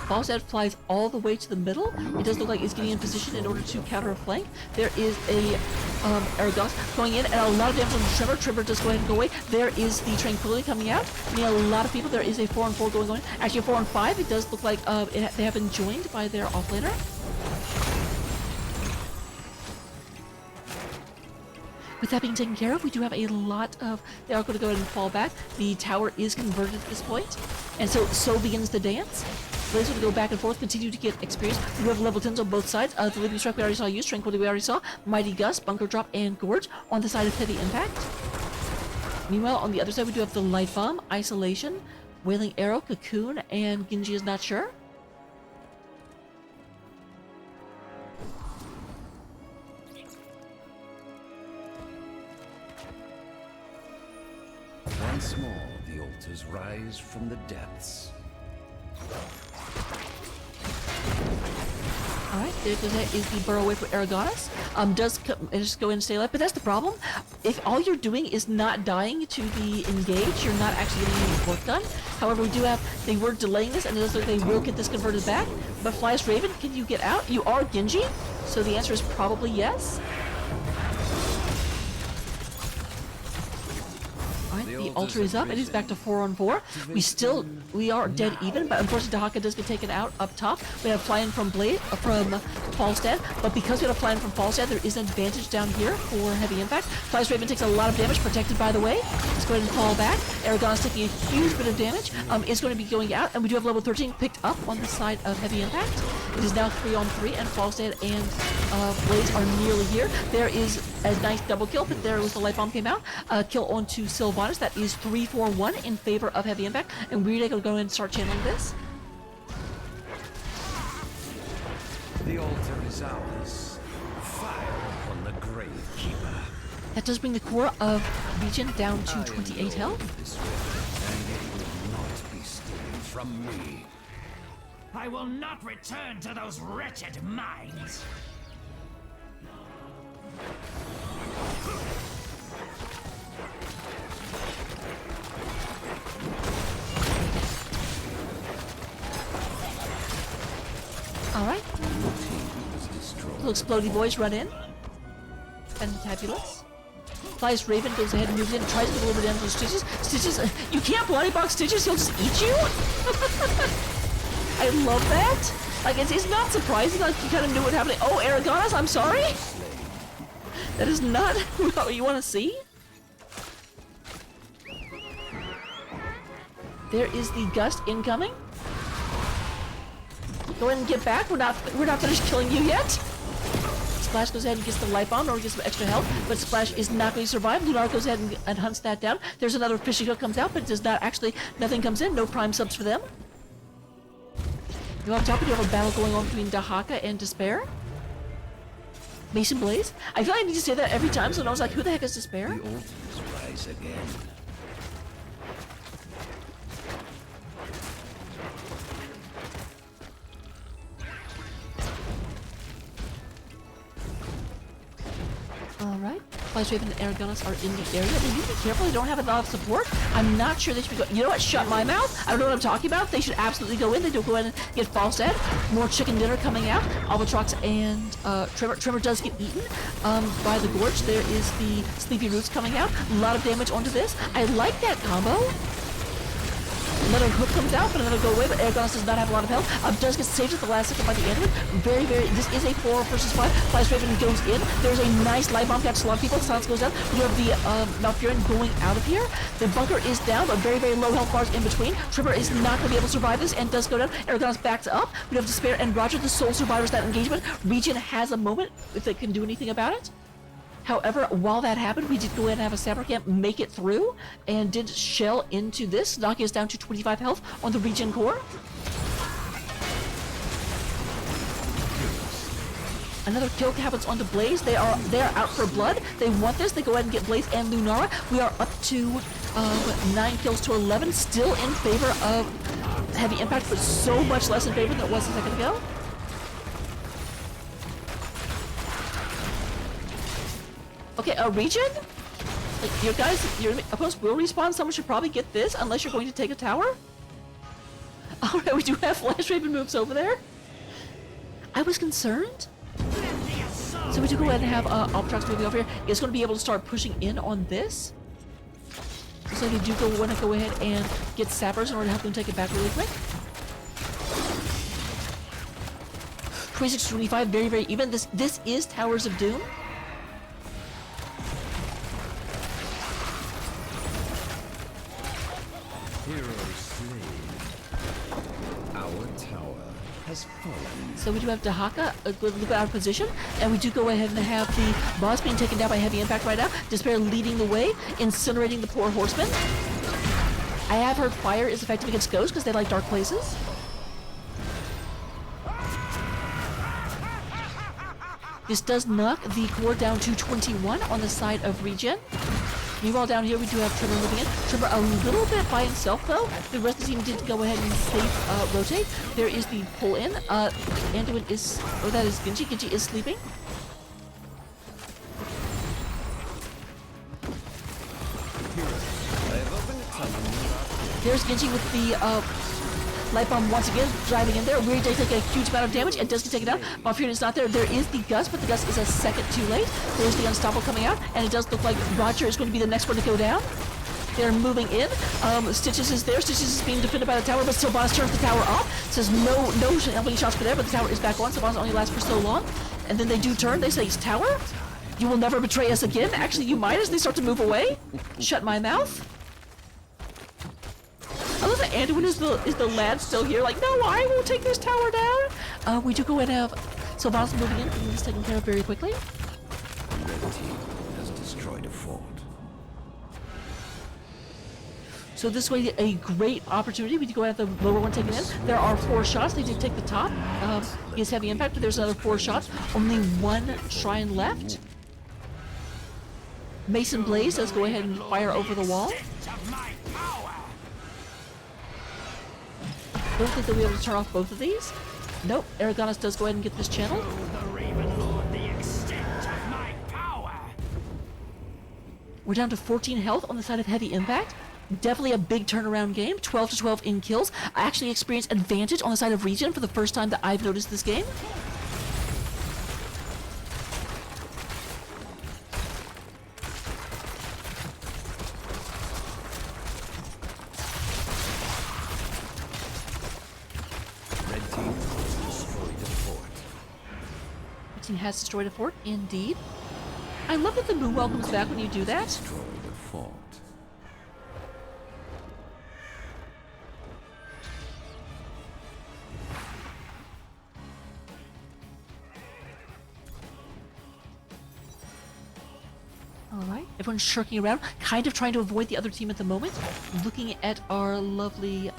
A: Falstad flies all the way to the middle. It does look like it's getting in position in order to counter a flank. There is a Aragon's going in, and a lot of damage on the Trevor. Trevor does go ahead and go away. There is the Tranquility coming out. I mean, a lot of people. There is a 4-on-4 going on. Actually, a 4-on-5. It does look like they have been joined by their offlaner. With that being taken care of, we do have a lot of... They are going to go ahead and fall back. The tower is converted at this point, and so begins the dance. Blaze will go back and forth, continue to get experience. We have level 10s on both sides. The Living Strike we already saw used, Tranquility we already saw, Mighty Gust, Bunker Drop, and Gorge on the side of Heavy Impact. Meanwhile, on the other side, we do have the Light Bomb, Isolation, Wailing Arrow, Cocoon, and Genji is not sure.
D: Once more, the altars rise from the depths.
A: Alright, there goes that is the burrow away for Aragonus. Just go in and stay alive, but that's the problem. If all you're doing is not dying to the engage, you're not actually getting any work done. However, we do have, they were delaying this, and it looks like they will get this converted back. But Flyest Raven, can you get out? You are Genji, so the answer is probably yes. Alright, the altar is up. It is back to 4-on-4. We are dead even, but unfortunately Dahaka does get taken out up top. We have flying from Falstad, but because we have a flying from Falstad, there is an advantage down here for Heavy Impact. Flyest Raven takes a lot of damage, protected by the way. Let's go ahead and fall back. Aragon is taking a huge bit of damage. Is going to be going out, and we do have level 13 picked up on the side of Heavy Impact. It is now 3-on-3, and Falstad and Blaze are nearly here. There is a nice double kill, but there was the Light Bomb came out. Kill onto Sylvanas. That is 3-4-1 in favor of Heavy Impact, and we're going to go ahead and start channeling this.
D: The altar is ours. Gravekeeper.
A: That does bring the core of ReGen down to 28 health.
D: This rift, and it will not be stolen from me.
C: I will not return to those wretched mines.
A: Alright. Little explodey boys run in. Fantabulous. Fly's Raven goes ahead and moves in, tries to get a little bit down to Stitches. Stitches, you can't bloody box Stitches, he'll just eat you? I love that. Like, it's not surprising, like, you kind of knew what happened. Oh, Aragonis, I'm sorry? That is not what you want to see. There is the gust incoming. Go ahead and get back. We're not finished killing you yet. Splash goes ahead and gets the light bomb or gets some extra health, but Splash is not going to survive. Lunar goes ahead and hunts that down. There's another fishing hook comes out, but it does not actually, nothing comes in. No prime subs for them. You on top, you have a battle going on between Dahaka and Despair. Mason Blaze. I feel like I need to say that every time, so I was like, who the heck is Despair?
D: The altars rise again.
A: Alright. Fly's Raven and Aragonis are in the area. They need to be careful, they don't have a lot of support. I'm not sure they should be going. You know what? Shut my mouth. I don't know what I'm talking about. They should absolutely go in. They don't go in and get false dead. More chicken dinner coming out. Albatrox and Tremor. Tremor does get eaten by the Gorge. There is the Sleepy Roots coming out. A lot of damage onto this. I like that combo. Another hook comes out, but another go away, but Aragonis does not have a lot of health. Does get saved at the last second by the Anduin. Very, this is a 4 versus 5. Fly's Raven goes in. There's a nice light bomb catch a lot of people. Silence goes down. We have the Malfurion going out of here. The bunker is down, but very, very low health bars in between. Trevor is not going to be able to survive this and does go down. Aragonis backs up. We have Despair and Roger, the sole survivors that engagement. ReGen has a moment if they can do anything about it. However, while that happened, we did go ahead and have a Sapper Camp make it through and did shell into this, knocking us down to 25 health on the ReGen core. Another kill happens onto Blaze. They are out for blood. They want this. They go ahead and get Blaze and Lunara. We are up to 9 kills to 11, still in favor of Heavy Impact, but so much less in favor than it was a second ago. Okay, ReGen? Like, your opponents will respawn. Someone should probably get this, unless you're going to take a tower. Alright, we do have Flash Raven moves over there. I was concerned. So we do go ahead and have Albatrox moving over here. It's going to be able to start pushing in on this. So they do want to go ahead and get Sappers in order to help them take it back really quick. 26-25, very, very even. This is Towers of Doom.
D: Our tower has fallen.
A: So we do have Dahaka a little bit out of position, and we do go ahead and have the boss being taken down by Heavy Impact right now. Despair leading the way, incinerating the poor horseman. I have heard fire is effective against ghosts because they like dark places. This does knock the core down to 21 on the side of ReGen. Meanwhile, down here we do have Trevor moving in. Trevor a little bit by himself though. The rest of the team did go ahead and safe rotate. There is the pull in. Anduin is, or that is Genji. Genji is sleeping. There's Genji with the light bomb once again, driving in there. Weird Day taking a huge amount of damage and does get taken out. Malfurion is not there. There is the Gust, but the Gust is a second too late. There's the Unstoppable coming out, and it does look like Roger is going to be the next one to go down. They're moving in. Stitches is there. Stitches is being defended by the tower, but Sylvanas turns the tower off. Says no helping shots for there, but the tower is back on. Sylvanas only lasts for so long. And then they do turn. They say, tower? You will never betray us again? Actually, you might as they start to move away. Shut my mouth. I love that Anduin is the lad still here, like, no, I will take this tower down. We do go ahead and have Sylvanas moving in, and he's taken care of very quickly.
D: The red team has destroyed a fort.
A: So this way, a great opportunity. We do go ahead and have the lower one taken in. There are 4 shots. They did take the top. He has Heavy Impact, but there's another 4 shots. Only 1 shrine left. Mason Blaze does go ahead and fire over the wall.
C: Of my power.
A: Don't think they'll be able to turn off both of these. Nope, Aragonus does go ahead and get this channel.
C: The Raven Lord, the extent of my power.
A: We're down to 14 health on the side of Heavy Impact. Definitely a big turnaround game. 12 to 12 in kills. I actually experienced advantage on the side of ReGen for the first time that I've noticed this game.
D: Red team has destroyed a fort.
A: The team has destroyed a fort, indeed. I love that the moon welcomes back when you do that.
D: Destroyed a fort.
A: Alright, everyone's shirking around, kind of trying to avoid the other team at the moment. Looking at our lovely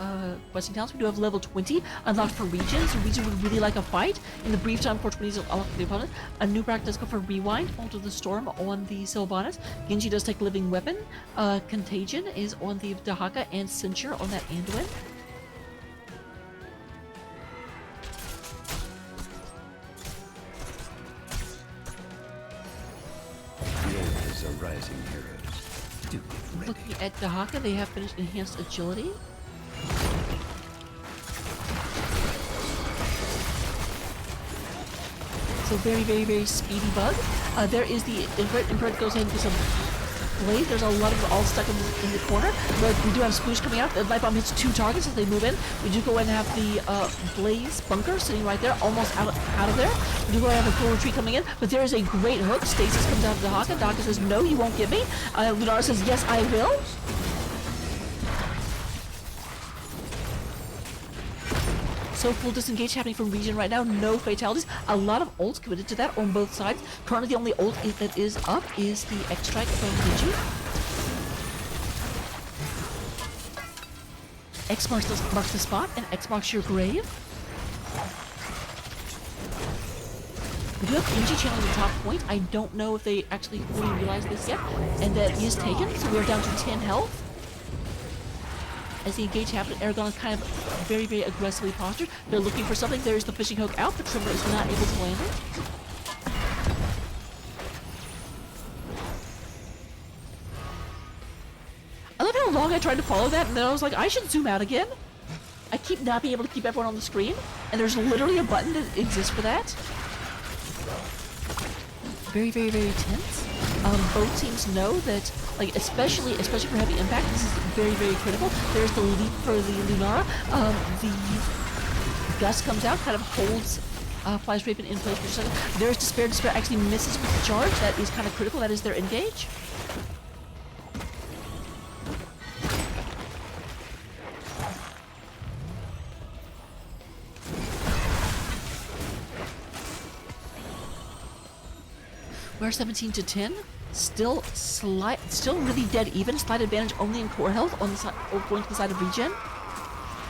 A: questing talents, we do have level 20 unlocked for ReGen, so ReGen would really like a fight. In the brief time 420 is unlocked for the opponent. Nubrak does go for Rewind, Alter the Storm on the Sylvanas. Genji does take Living Weapon. Contagion is on the Dahaka, and Censure on that Anduin.
D: The are rising heroes. Do get ready.
A: Looking at Dahaka, they have finished Enhanced Agility. So very, very, very speedy bug. There is the Infrared. Infrared goes ahead and gets some Blaze. There's a lot of them all stuck in the corner. But we do have Sploosh coming out. The Light Bomb hits 2 targets as they move in. We do go ahead and have the Blaze Bunker sitting right there, almost out of there. We do go ahead and have a full retreat coming in. But there is a great hook. Stasis comes out to Dahaka. Dahaka says, no, you won't get me. Lunara says, yes, I will. So full disengage happening from ReGen right now. No fatalities. A lot of ults committed to that on both sides. Currently the only ult that is up is the X-Strike from Digi. X marks the spot, and X marks your grave. We do have NG channeling the top point. I don't know if they actually fully realize this yet. And that is taken, so we are down to 10 health. As the engage happens, Aragon is kind of very, very aggressively postured. They're looking for something. There's the fishing hook out. The Trimmer is not able to land it. I love how long I tried to follow that, and then I was like, I should zoom out again. I keep not being able to keep everyone on the screen, and there's literally a button that exists for that. Very, very, very tense. Both teams know that, like, especially for Heavy Impact, this is very, very critical. There's the leap for the Lunara. The Gust comes out, kind of holds Fly's Raven in place for a second. There's Despair. Despair actually misses with the charge. That is kind of critical. That is their engage. We're 17 to 10. Still really dead even. Slight advantage only in core health on the side, going to the side of ReGen.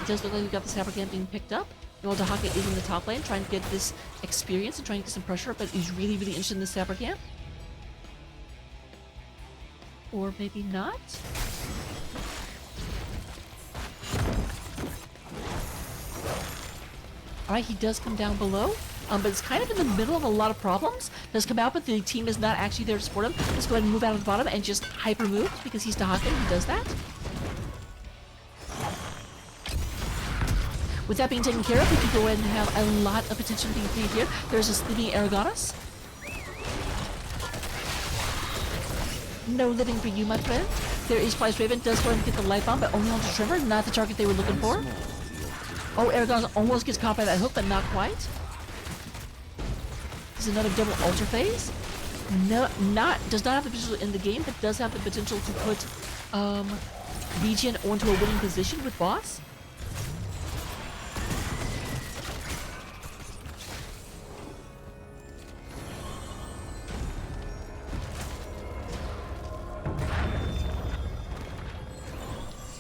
A: It does look like we've got the Sapper Camp being picked up. While Dahaka is in the top lane, trying to get this experience and trying to get some pressure, but he's really, really interested in the Sapper Camp. Or maybe not. Alright, he does come down below. But it's kind of in the middle of a lot of problems. Does come out, but the team is not actually there to support him. Let's go ahead and move out of the bottom and just hyper move because he's Dahaka. He does that. With that being taken care of, we can go ahead and have a lot of potential being played here. There's a sleeping Aragonus. No living for you, my friend. There is Fly's Raven. Does go ahead and get the Light Bomb, but only on the Trimmer. Not the target they were looking for. Oh, Aragonus almost gets caught by that hook, but not quite. Another double alter phase. Does not have the potential in the game, but does have the potential to put ReGen onto a winning position with boss.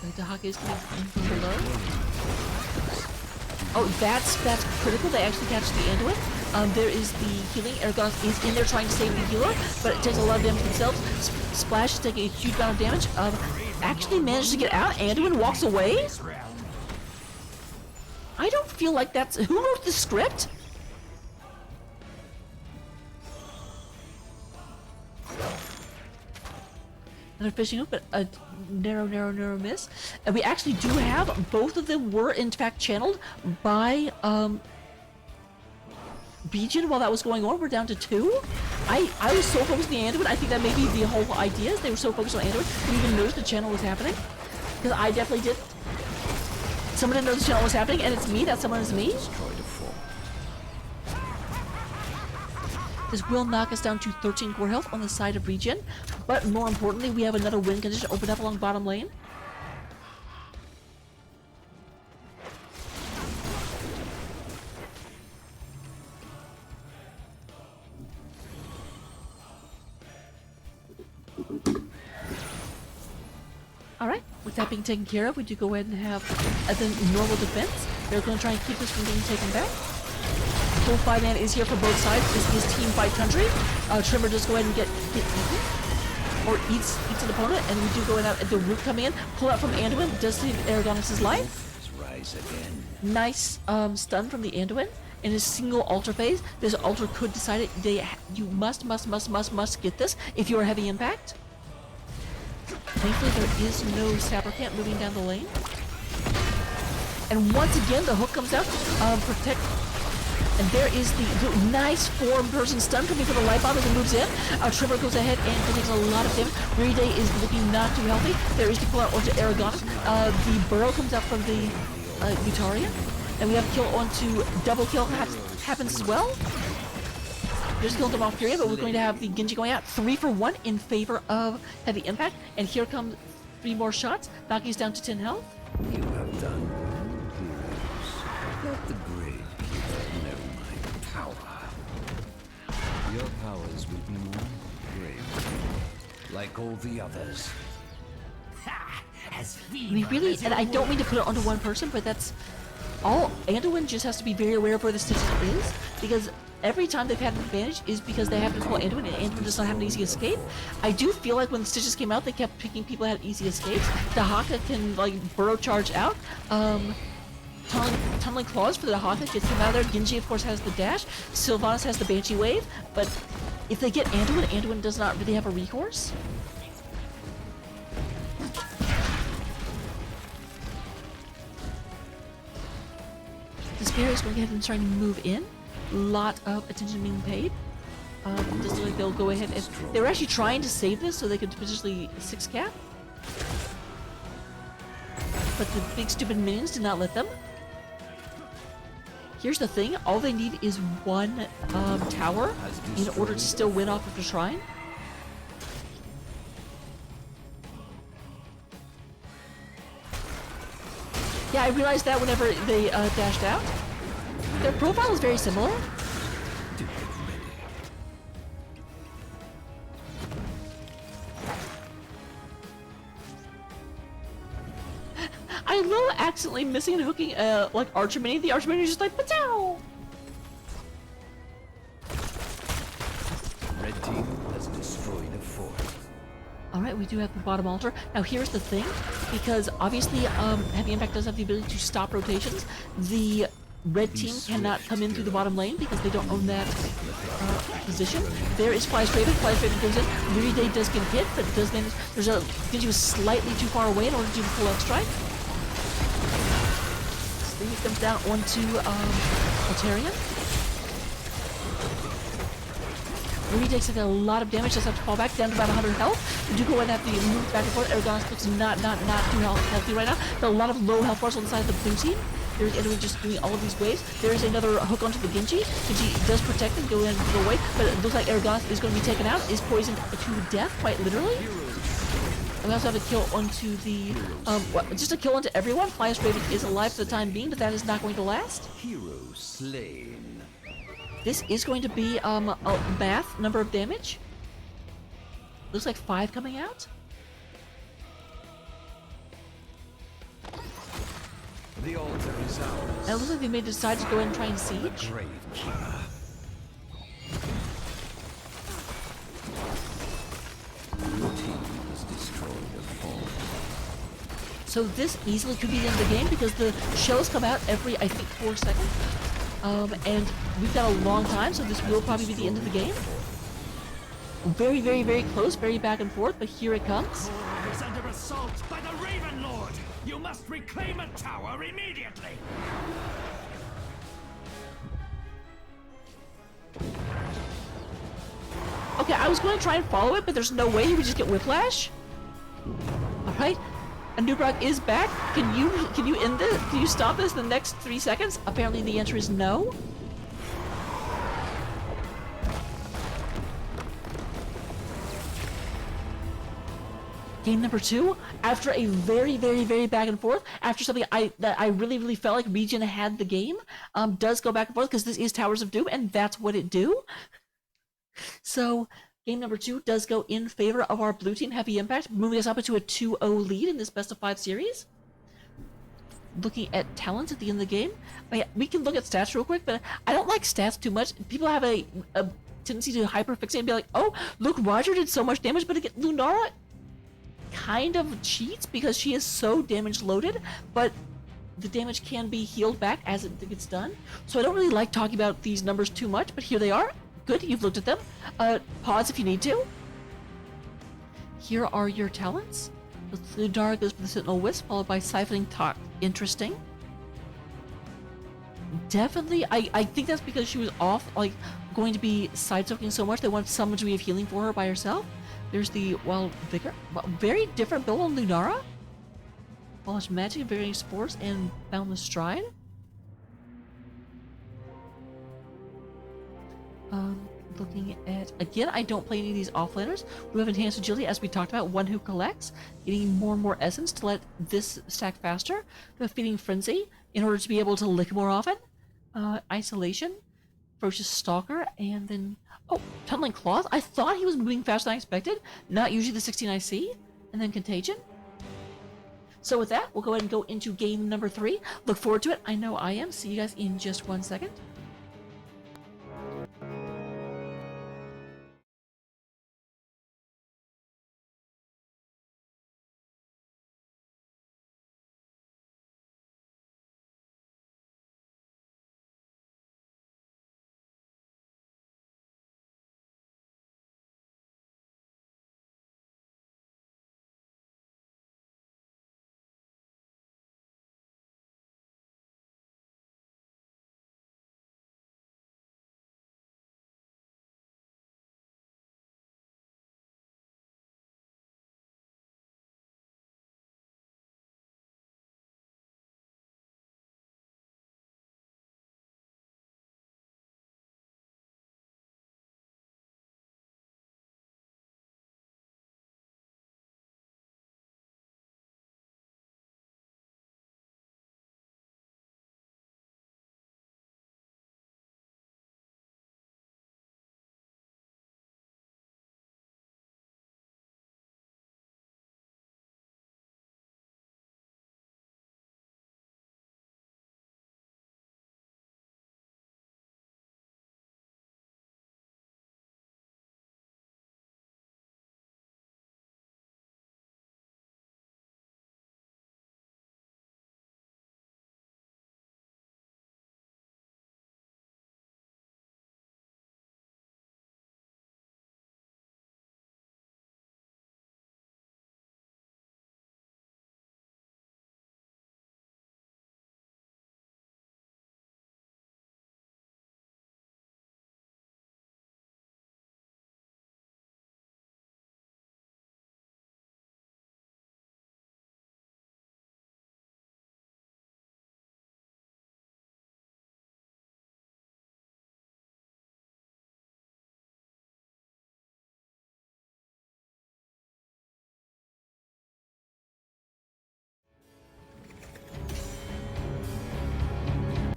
A: So Dahaka is coming in from below. Oh, that's critical. They actually catch the Anduin. There is the healing. Aragon is in there trying to save the healer, but it takes a lot of damage themselves. Splash is taking a huge amount of damage. Actually manages to get out. Anduin walks away. I don't feel like that's... Who wrote the script? Another fishing hook, but a narrow miss. And we actually do have... Both of them were, in fact, channeled by, ReGen while that was going on. We're down to 2. I was so focused on the Anduin. I think that may be the whole idea. They were so focused on Anduin, we even noticed the channel was happening. Because I definitely did. Someone didn't know the channel was happening, and it's me. That someone is me. This will knock us down to 13 core health on the side of ReGen. But more importantly, we have another win condition open up along bottom lane. Alright, with that being taken care of, we do go ahead and have the normal defense. They're going to try and keep this from being taken back. Full 5-man is here for both sides. This is team fight country. Trimmer does go ahead and get eaten. Or eats an opponent, and we do go ahead and have the root come in. Pull out from Anduin, does save Aragonis' life.
D: Rise again.
A: Nice stun from the Anduin. In a single altar phase, this altar could decide it. You must get this if you are heavy impact. Thankfully, there is no Sapper Camp moving down the lane. And once again, the hook comes out. Protect. And there is the nice four-person stun coming from the light bomb as it moves in. Trimmer goes ahead and takes a lot of damage. Rede is looking not too healthy. There is the pull out onto Aragonis. The burrow comes out from the Utaria. And we have kill onto double kill happens as well. There's killed them off Furia, but we're going to have the Genji going out 3 for 1 in favor of heavy impact. And here come 3 more shots, knocking us down to 10 health.
D: You have done well, heroes. Let the great never mind power. Your powers will be more grave, like all the others.
C: As
A: I mean, really, and I don't mean to put it onto one person, but that's all. Anduin just has to be very aware of where the Stitches is, because every time they've had an advantage is because they have to pull Anduin, and Anduin does not have an easy escape. I do feel like when the Stitches came out, they kept picking people that had easy escapes. Dahaka can, like, burrow charge out. Tunneling Claws for the Dahaka gets him out of there. Genji, of course, has the dash. Sylvanas has the Banshee Wave. But if they get Anduin, Anduin does not really have a recourse. The Spirit is going ahead and starting to move in. Lot of attention being paid. Just look like they'll go ahead and... They were actually trying to save this so they could potentially 6-cap. But the big stupid minions did not let them. Here's the thing, all they need is one tower in order to still win off of the shrine. Yeah, I realized that whenever they dashed out. Their profile is very similar. I love accidentally missing and hooking like Archer Mini. The Archer Mini is just like, patow!
D: Red team has destroyed a fort.
A: Alright, we do have the bottom altar. Now here's the thing, because obviously Heavy Impact does have the ability to stop rotations. The red team cannot come in through the bottom lane because they don't own that position. There is Fly Straven. Fly Straven goes in. Riri does get hit, but does manage. There's a Genji was slightly too far away in order to do the full X strike. Steve comes down onto Altarian. Riri takes a lot of damage, just have to fall back down to about 100 health. We do go ahead and have to move back and forth. Aragonis looks not too healthy right now. But a lot of low health bars on the side of the blue team. There's Edwin just doing all of these waves. There is another hook onto the Genji. Genji does protect and go in and go away, but it looks like Aragonis is going to be taken out, is poisoned to death, quite literally. And we also have a kill onto the, just a kill onto everyone. Flyers Raven is alive for the time being, but that is not going to last.
D: Hero slain.
A: This is going to be a math number of damage. Looks like 5 coming out.
D: The altar is ours.
A: And it looks like they may decide to go ahead and try and siege.
D: Grave keeper. Your team has destroyed a pawn.
A: So this easily could be the end of the game because the shells come out every, I think, 4 seconds. And we've got a long time, so this will probably be the end of the game. Very, very, very close, very back and forth, but here it comes.
C: Core is under assault by the Raven Lord. You must reclaim a tower immediately.
A: Okay, I was going to try and follow it, but there's no way you would just get whiplash. All right, Anubrak is back. Can you end this? Can you stop this in the next 3 seconds? Apparently, the answer is no. Game number 2, after a very, very, very back and forth, after something that I really, really felt like ReGen had the game, does go back and forth because this is Towers of Doom, and that's what it do. So, game number 2 does go in favor of our blue team, Heavy Impact, moving us up into a 2-0 lead in this best of 5 series. Looking at talents at the end of the game, we can look at stats real quick, but I don't like stats too much. People have a tendency to hyperfixate and be like, oh, look, Roger did so much damage, but again, Lunara kind of cheats because she is so damage loaded, but the damage can be healed back as it gets done. So I don't really like talking about these numbers too much, but here they are. Good, you've looked at them. Pause if you need to. Here are your talents. The Lunara goes for the Sentinel Wisp, followed by Siphoning Talk. Interesting. Definitely, I think that's because she was off, like, going to be side-soaking so much they want some degree of healing for her by herself. There's the Wild Vigor. Very different build on Lunara. Polished Magic, Varying Spores, and Boundless Stride. Looking at, again, I don't play any of these offlaners. We have Enhanced Agility, as we talked about, one who collects, getting more and more essence to let this stack faster. We have Feeding Frenzy, in order to be able to lick more often. Isolation, Ferocious Stalker, and then, oh, Tunneling Claws. I thought he was moving faster than I expected. Not usually the 16 I see. And then Contagion. So with that, we'll go ahead and go into game number 3. Look forward to it. I know I am. See you guys in just 1 second.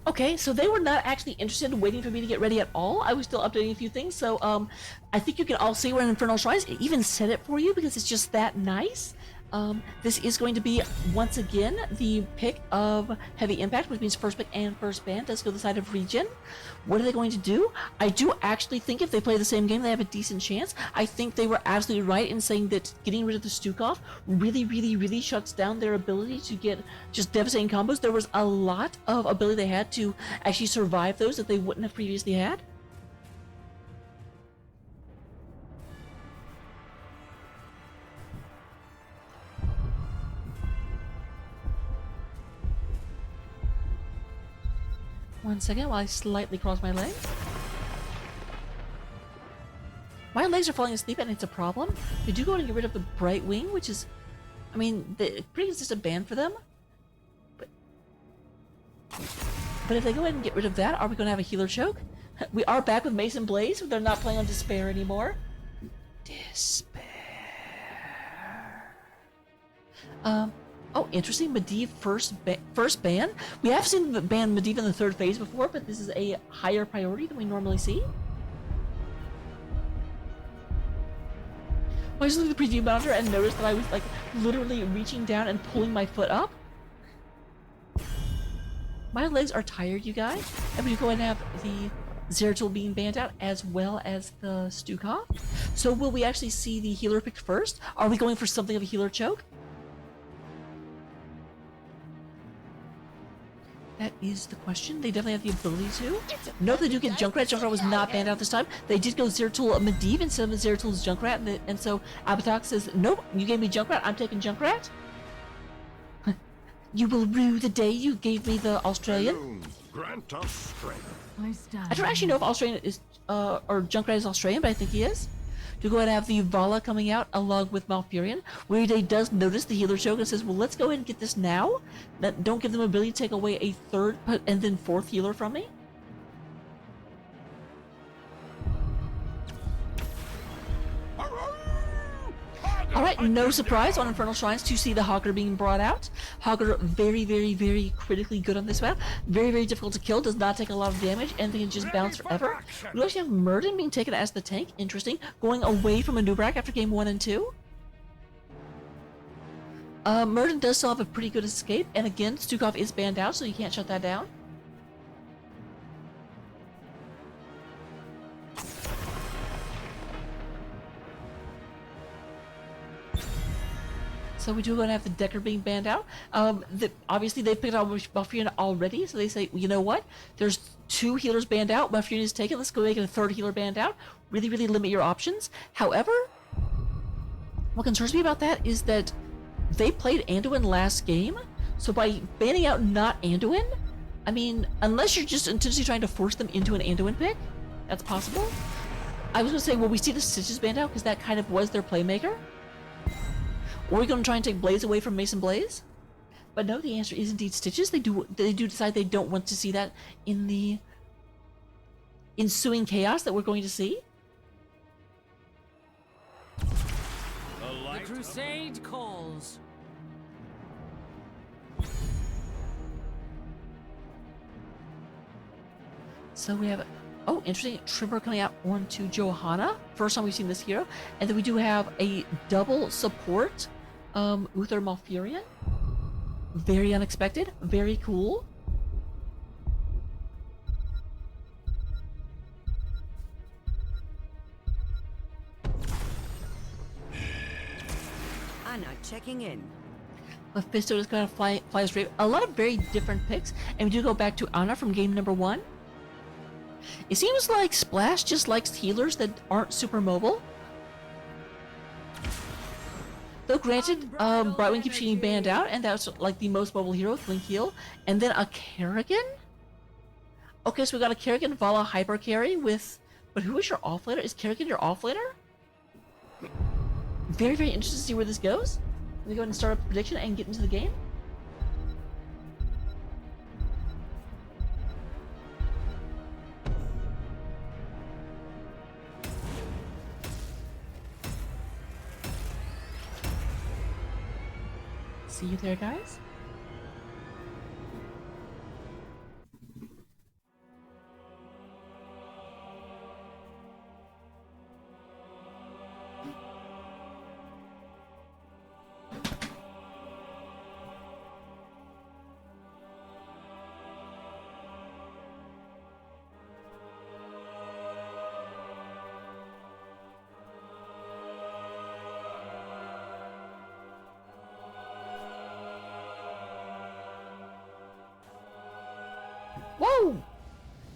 A: Okay, so they were not actually interested in waiting for me to get ready at all. I was still updating a few things, so I think you can all see we're in Infernal Shrines. It even said it for you because it's just that nice. This is going to be, once again, the pick of Heavy Impact, which means first pick and first ban does go to the side of ReGen. What are they going to do? I do actually think if they play the same game, they have a decent chance. I think they were absolutely right in saying that getting rid of the Stukov really shuts down their ability to get just devastating combos. There was a lot of ability they had to actually survive those that they wouldn't have previously had. One second while I slightly cross my legs. My legs are falling asleep and it's a problem. They do go to get rid of the Bright Wing, which is, I mean, pretty consistent ban for them. But if they go ahead and get rid of that, are we going to have a healer choke? We are back with Mason Blaze, but they're not playing on Despair anymore. Despair. Oh, interesting. Medivh first ban. We have seen the ban Medivh in the third phase before, but this is a higher priority than we normally see. I just looked at the preview monitor and noticed that I was like literally reaching down and pulling my foot up. My legs are tired, you guys. And we go ahead and have the Zeratul being banned out as well as the Stukov. So will we actually see the healer picked first? Are we going for something of a healer choke? That is the question. They definitely have the ability to. Nope, they do get Junkrat. Junkrat was not banned out this time. They did go Zeratul Medivh instead of Zeratul's Junkrat, and so Abatok says, nope, you gave me Junkrat, I'm taking Junkrat. You will rue the day you gave me the Australian.
C: Grant us strength.
A: I don't actually know if Australian is, or Junkrat is Australian, but I think he is. To go ahead and have the Vala coming out along with Malfurion. Weirday does notice the healer choke and says, well, let's go ahead and get this now. Don't give them ability to take away a third and then fourth healer from me. Alright, no surprise on Infernal Shrines to see the Hogger being brought out. Hogger very critically good on this map. Very difficult to kill, does not take a lot of damage, and they can just bounce forever. We actually have Murden being taken as the tank, interesting. Going away from Anubrak after game 1 and 2. Murden does still have a pretty good escape, and again, Stukov is banned out, so you can't shut that down. So we do going to have the Decker being banned out. Obviously, they picked out Malfurion already, so they say, you know what? There's 2 healers banned out. Malfurion is taken. Let's go make it a 3rd healer banned out. Really limit your options. However, what concerns me about that is that they played Anduin last game. So by banning out not Anduin, I mean, unless you're just intentionally trying to force them into an Anduin pick, that's possible. I was going to say, well, we see the Stitches banned out because that kind of was their playmaker. Or are we going to try and take Blaze away from Mason Blaze? But no, the answer is indeed Stitches. They do decide they don't want to see that in the ensuing chaos that we're going to see.
B: The crusade calls.
A: So we have, oh, interesting, Trimmer coming out onto Johanna. First time we've seen this hero. And then we do have a double support, Uther Malfurion. Very unexpected, very cool.
B: Anna checking in.
A: Mephisto is going to fly straight. A lot of very different picks. And we do go back to Anna from game number 1. It seems like Splash just likes healers that aren't super mobile. Though granted, Brightwing keeps getting banned out, and that's like the most mobile hero with Blink Heal. And then a Kerrigan? Okay, so we got a Kerrigan Vala Hyper Carry with... But who is your offlaner? Is Kerrigan your offlaner? Very interested to see where this goes. Let me go ahead and start up a prediction and get into the game. See you there, guys.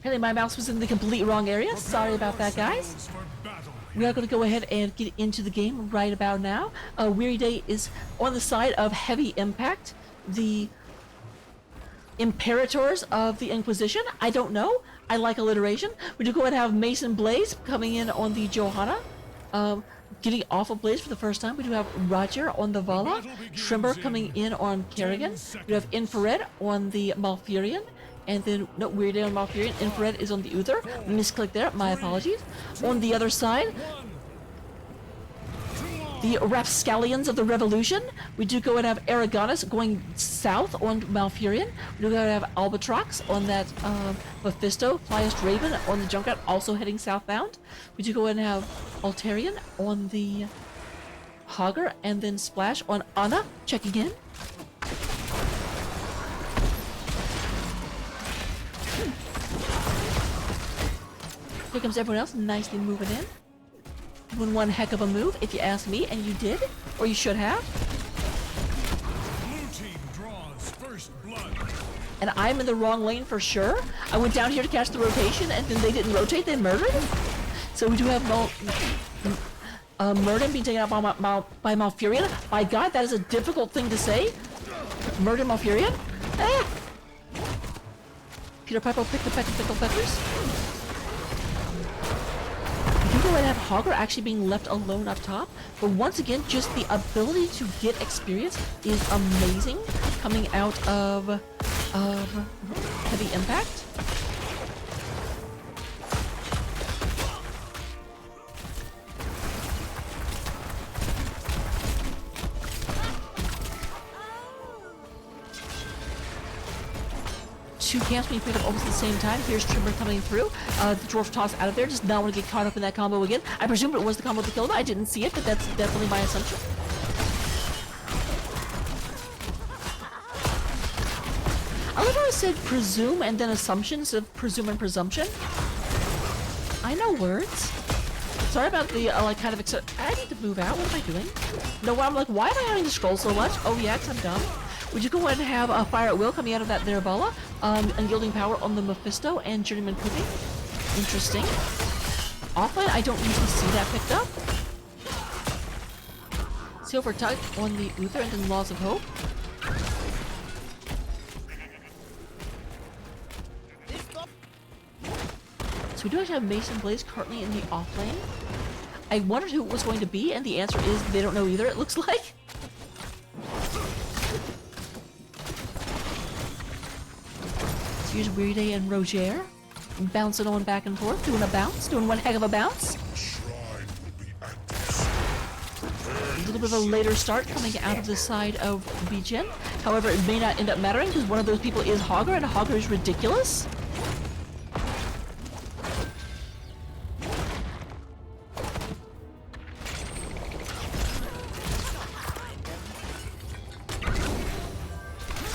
A: Apparently my mouse was in the complete wrong area. Sorry about that, guys. We are going to go ahead and get into the game right about now. Weary Day is on the side of heavy impact. The Imperators of the Inquisition? I don't know. I like alliteration. We do go ahead and have Mason Blaze coming in on the Johanna. Getting off of Blaze for the first time. We do have Roger on the Vala. Trimmer coming in on Kerrigan. We have Infrared on the Malfurion. And then, no, Weird Day on Malfurion. Infrared is on the Uther. Misclick there. My apologies. On the other side, the Rapscallions of the Revolution. We do go and have Aragonus going south on Malfurion. We do go and have Albatrox on that Mephisto. Flyest Raven on the Junkrat, also heading southbound. We do go and have Altarian on the Hogger, and then Splash on Anna, checking in. Here comes everyone else, nicely moving in. Doing one heck of a move, if you ask me, and you did, or you should have.
C: Blue team draws first blood.
A: And I'm in the wrong lane for sure. I went down here to catch the rotation, and then they didn't rotate, they murdered. So we do have Murden being taken out by Malfurion. My god, that is a difficult thing to say. Murder Malfurion? Ah! Peter Piper picked the pickle peppers. You go ahead and have Hogger actually being left alone up top, but once again, just the ability to get experience is amazing coming out of Heavy Impact. Two camps being picked up almost at the same time. Here's Trimmer coming through. The Dwarf Toss out of there. Does not want to get caught up in that combo again. I presume it was the combo that killed him. I didn't see it, but that's definitely my assumption. I love how I said presume and then assumption instead of presume and presumption. I know words. Sorry about the, like, kind of I need to move out. What am I doing? No, I'm like, why am I having to scroll so much? Oh, yeah, 'cause I'm dumb. Would you go ahead and have a Fire at Will coming out of that there Vala, Unyielding Power on the Mephisto and Journeyman Cooking. Interesting. Offline, I don't usually see that picked up. Silver Tug on the Uther and then Laws of Hope. So we do actually have Mason Blaze currently in the off lane. I wondered who it was going to be, and the answer is they don't know either, it looks like. Here's Weary Day and Roger, bouncing on back and forth, doing a bounce, doing one heck of a bounce. A little bit of a later start coming out of the side of ReGen. However, it may not end up mattering because one of those people is Hogger, and Hogger is ridiculous.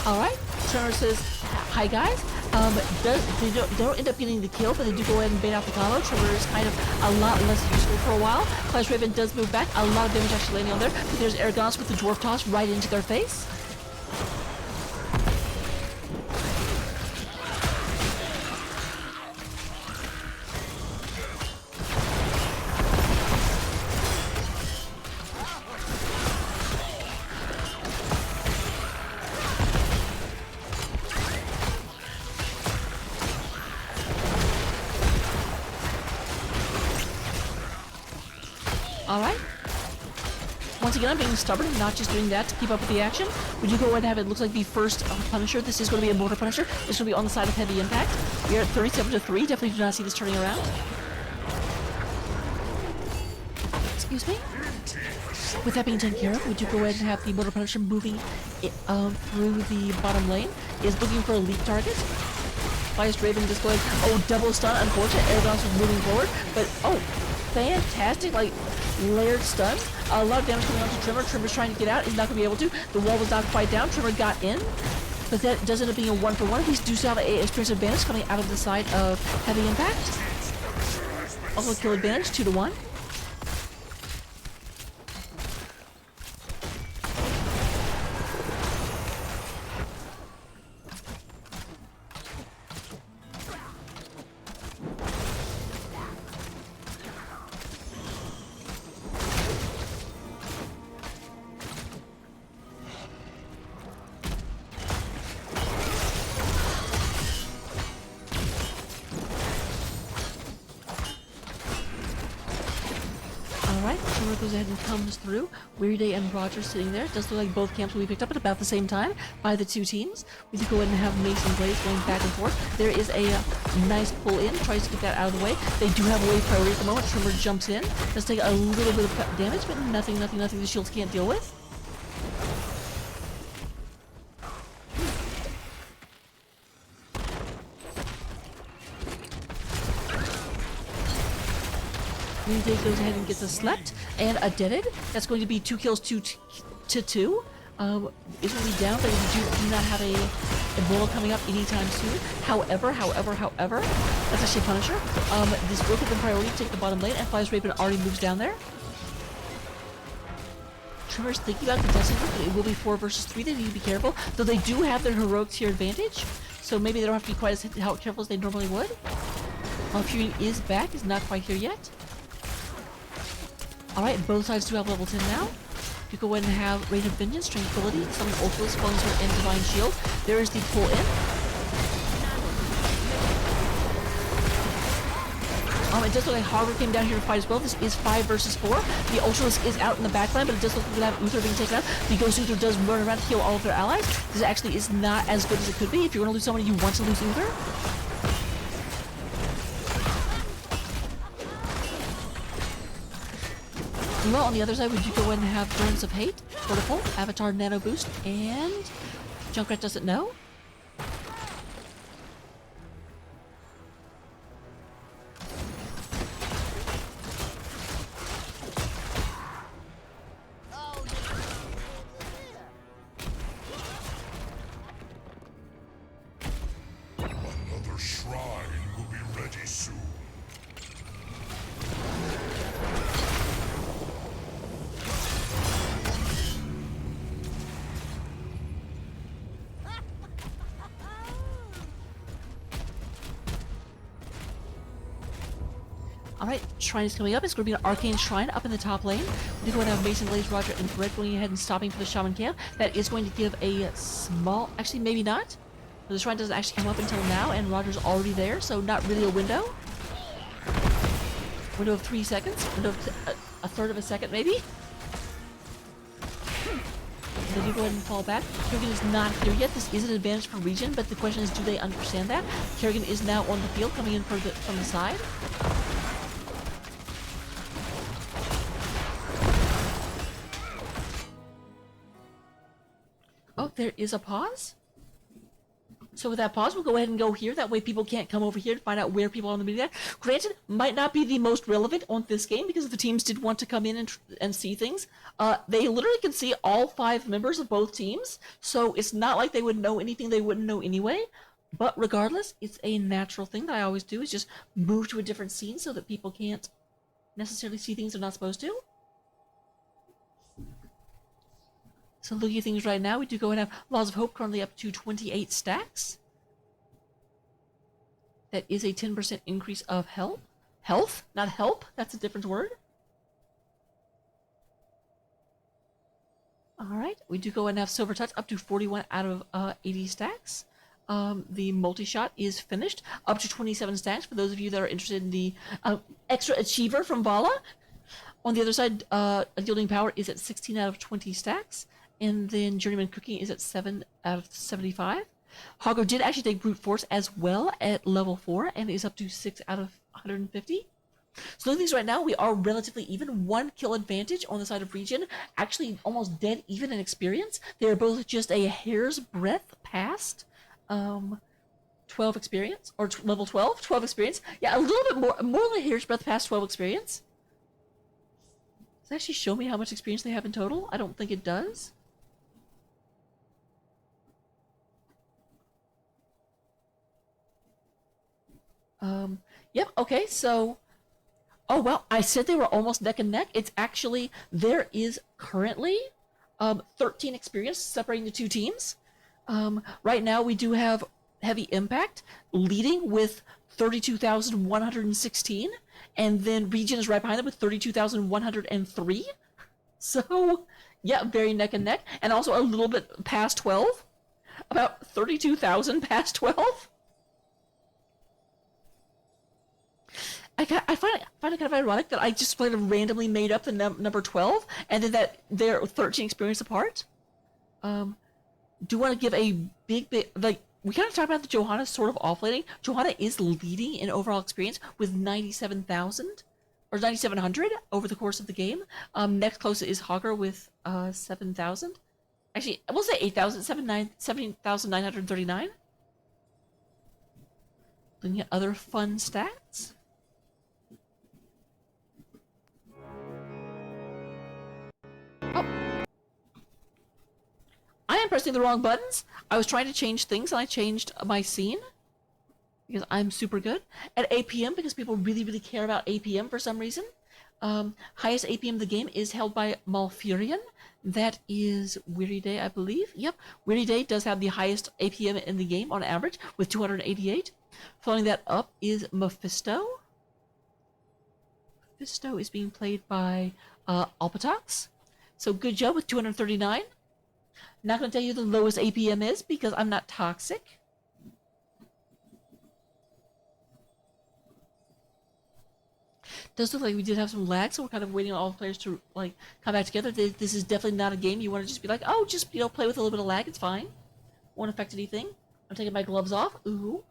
A: Alright, Turner says, hi guys. They don't end up getting the kill, but they do go ahead and bait out the combo. Trevor is kind of a lot less useful for a while. Flash Raven does move back. A lot of damage actually landing on there. But there's Aragonus with the Dwarf Toss right into their face. Alright. Once again, I'm being stubborn, not just doing that to keep up with the action. We do go ahead and have it looks like the first Punisher. This is going to be a Mortar Punisher. It's going to be on the side of Heavy Impact. We are at 37-3. Definitely do not see this turning around. Excuse me? With that being taken care of, we do go ahead and have the Mortar Punisher moving through the bottom lane. Is looking for a leap target. Biased Raven just going, oh, double stun. Unfortunate. Aragonus was moving forward, but oh, fantastic, like, layered stun. A lot of damage coming onto Trimmer. Trimmer's trying to get out. He's not going to be able to. The wall was not quite down. Trimmer got in. But that does end up being a 1-for-1. These do still have a experience advantage coming out of the side of Heavy Impact. Also kill advantage, 2-1. Alright, Trimmer goes ahead and comes through. Weary Day and Roger sitting there. It does look like both camps will be picked up at about the same time by the two teams. We do go ahead and have Mason Blaze going back and forth. There is a nice pull in, tries to get that out of the way. They do have wave priority at the moment. Trimmer jumps in. Does take a little bit of damage, but nothing the shields can't deal with. Weary Day goes ahead and gets a slept and a deaded. That's going to be 2 kills, 2 to 2. It will be down, but we do not have a bullet coming up anytime soon. However, that's actually a Punisher. This will give them priority to take the bottom lane, and Fly's Raven already moves down there. Trimmer's thinking about contesting it, but it will be 4 versus 3. They need to be careful, though they do have their heroics here advantage, so maybe they don't have to be quite as careful as they normally would. Fury is back, is not quite here yet. Alright, both sides do have level 10 now. You go ahead and have Rate of Vengeance, Tranquility, Summon Ultimus, Cleanser, and Divine Shield. There is the pull in. It does look like Hogger came down here to fight as well. This is 5 versus 4. The Ultimus is out in the backline, but it does look like we have Uther being taken out. The Ghost Uther does run around to heal all of their allies. This actually is not as good as it could be. If you're going to lose somebody, you want to lose Uther. Well, on the other side, we do go ahead and have Burns of Hate, Vertical, Avatar Nano Boost, and Junkrat doesn't know.
C: Another shrine will be ready soon.
A: Alright, Shrine is coming up. It's going to be an Arcane Shrine up in the top lane. We're going to have Mason, Blaze, Roger, and Red going ahead and stopping for the Shaman camp. That is going to give a small... Actually, maybe not. The Shrine doesn't actually come up until now, and Roger's already there, so not really a window. Window of 3 seconds. Window of a third of a second, maybe? They do go ahead and fall back. Kerrigan is not here yet. This is an advantage for ReGen, but the question is, do they understand that? Kerrigan is now on the field, coming in from the side. Oh, there is a pause. So with that pause, we'll go ahead and go here. That way people can't come over here to find out where people are on the media. Granted, might not be the most relevant on this game because the teams did want to come in and see things. They literally can see all 5 members of both teams. So it's not like they would know anything they wouldn't know anyway. But regardless, it's a natural thing that I always do is just move to a different scene so that people can't necessarily see things they're not supposed to. So looking at things right now, we do go and have Laws of Hope currently up to 28 stacks. That is a 10% increase of health. Health, not help. That's a different word. Alright, we do go and have Silver Touch up to 41 out of 80 stacks. The multi-shot is finished, up to 27 stacks for those of you that are interested in the extra achiever from Vala. On the other side, Yielding Power is at 16 out of 20 stacks. And then Journeyman Cooking is at 7 out of 75. Hoggo did actually take Brute Force as well at level 4 and is up to 6 out of 150. So looking at these right now, we are relatively even. 1 kill advantage on the side of ReGen. Actually almost dead even in experience. They are both just a hair's breadth past 12 experience. Or level 12? 12 experience. Yeah, a little bit more than a hair's breadth past 12 experience. Does it actually show me how much experience they have in total? I don't think it does. Yep, okay, so... Oh, well, I said they were almost neck and neck. It's actually... There is currently 13 experience separating the two teams. Right now, we do have Heavy Impact leading with 32,116. And then ReGen is right behind them with 32,103. So, yeah, very neck and neck. And also a little bit past 12. About 32,000 past 12. I find it kind of ironic that I just kind of randomly made up the number 12, and then that they're 13 experience apart. Do want to give a big, like, we kind of talked about the Johanna sort of offlating. Johanna is leading in overall experience with 97,000 or 9,700 over the course of the game. Next closest is Hogger with 7,000. Actually, we'll say 8,000, 17,939. Looking at other fun stats. Oh. I am pressing the wrong buttons. I was trying to change things and I changed my scene. Because I'm super good. At APM, because people really care about APM for some reason. Highest APM of the game is held by Malfurion. That is Weary Day, I believe. Yep, Weary Day does have the highest APM in the game on average with 288. Following that up is Mephisto. Mephisto is being played by Alpatox. So good job with 239. Not going to tell you the lowest APM is because I'm not toxic. Does look like we did have some lag, so we're kind of waiting on all the players to like come back together. This is definitely not a game you want to just be like, oh, just play with a little bit of lag. It's fine. Won't affect anything. I'm taking my gloves off. Ooh.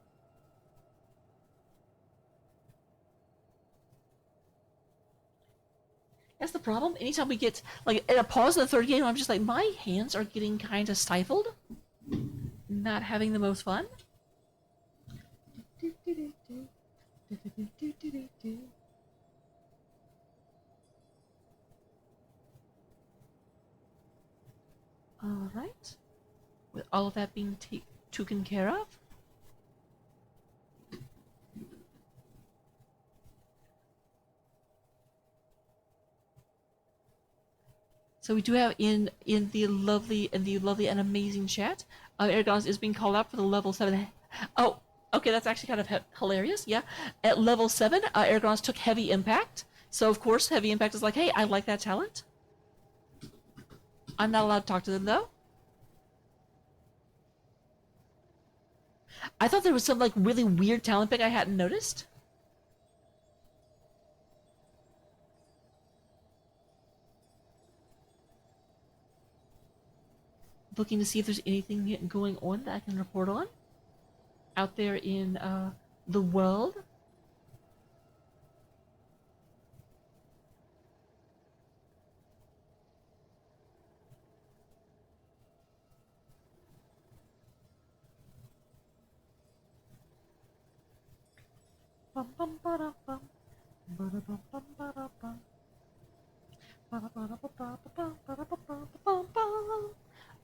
A: That's the problem. Anytime we get like at a pause in the third game, I'm just like, my hands are getting kind of stifled. Not having the most fun. All right. With all of that being taken care of. So we do have in the lovely and amazing chat, Aragon's is being called out for the level 7. Oh, okay, that's actually kind of hilarious. Yeah, at level 7, Aragon's took heavy impact. So of course, heavy impact is like, hey, I like that talent. I'm not allowed to talk to them though. I thought there was some like really weird talent pick I hadn't noticed. Looking to see if there's anything going on that I can report on out there in the world.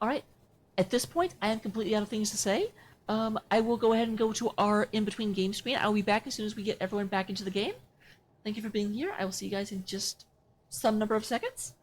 A: Alright, at this point, I am completely out of things to say. I will go ahead and go to our in-between game screen. I'll be back as soon as we get everyone back into the game. Thank you for being here. I will see you guys in just some number of seconds.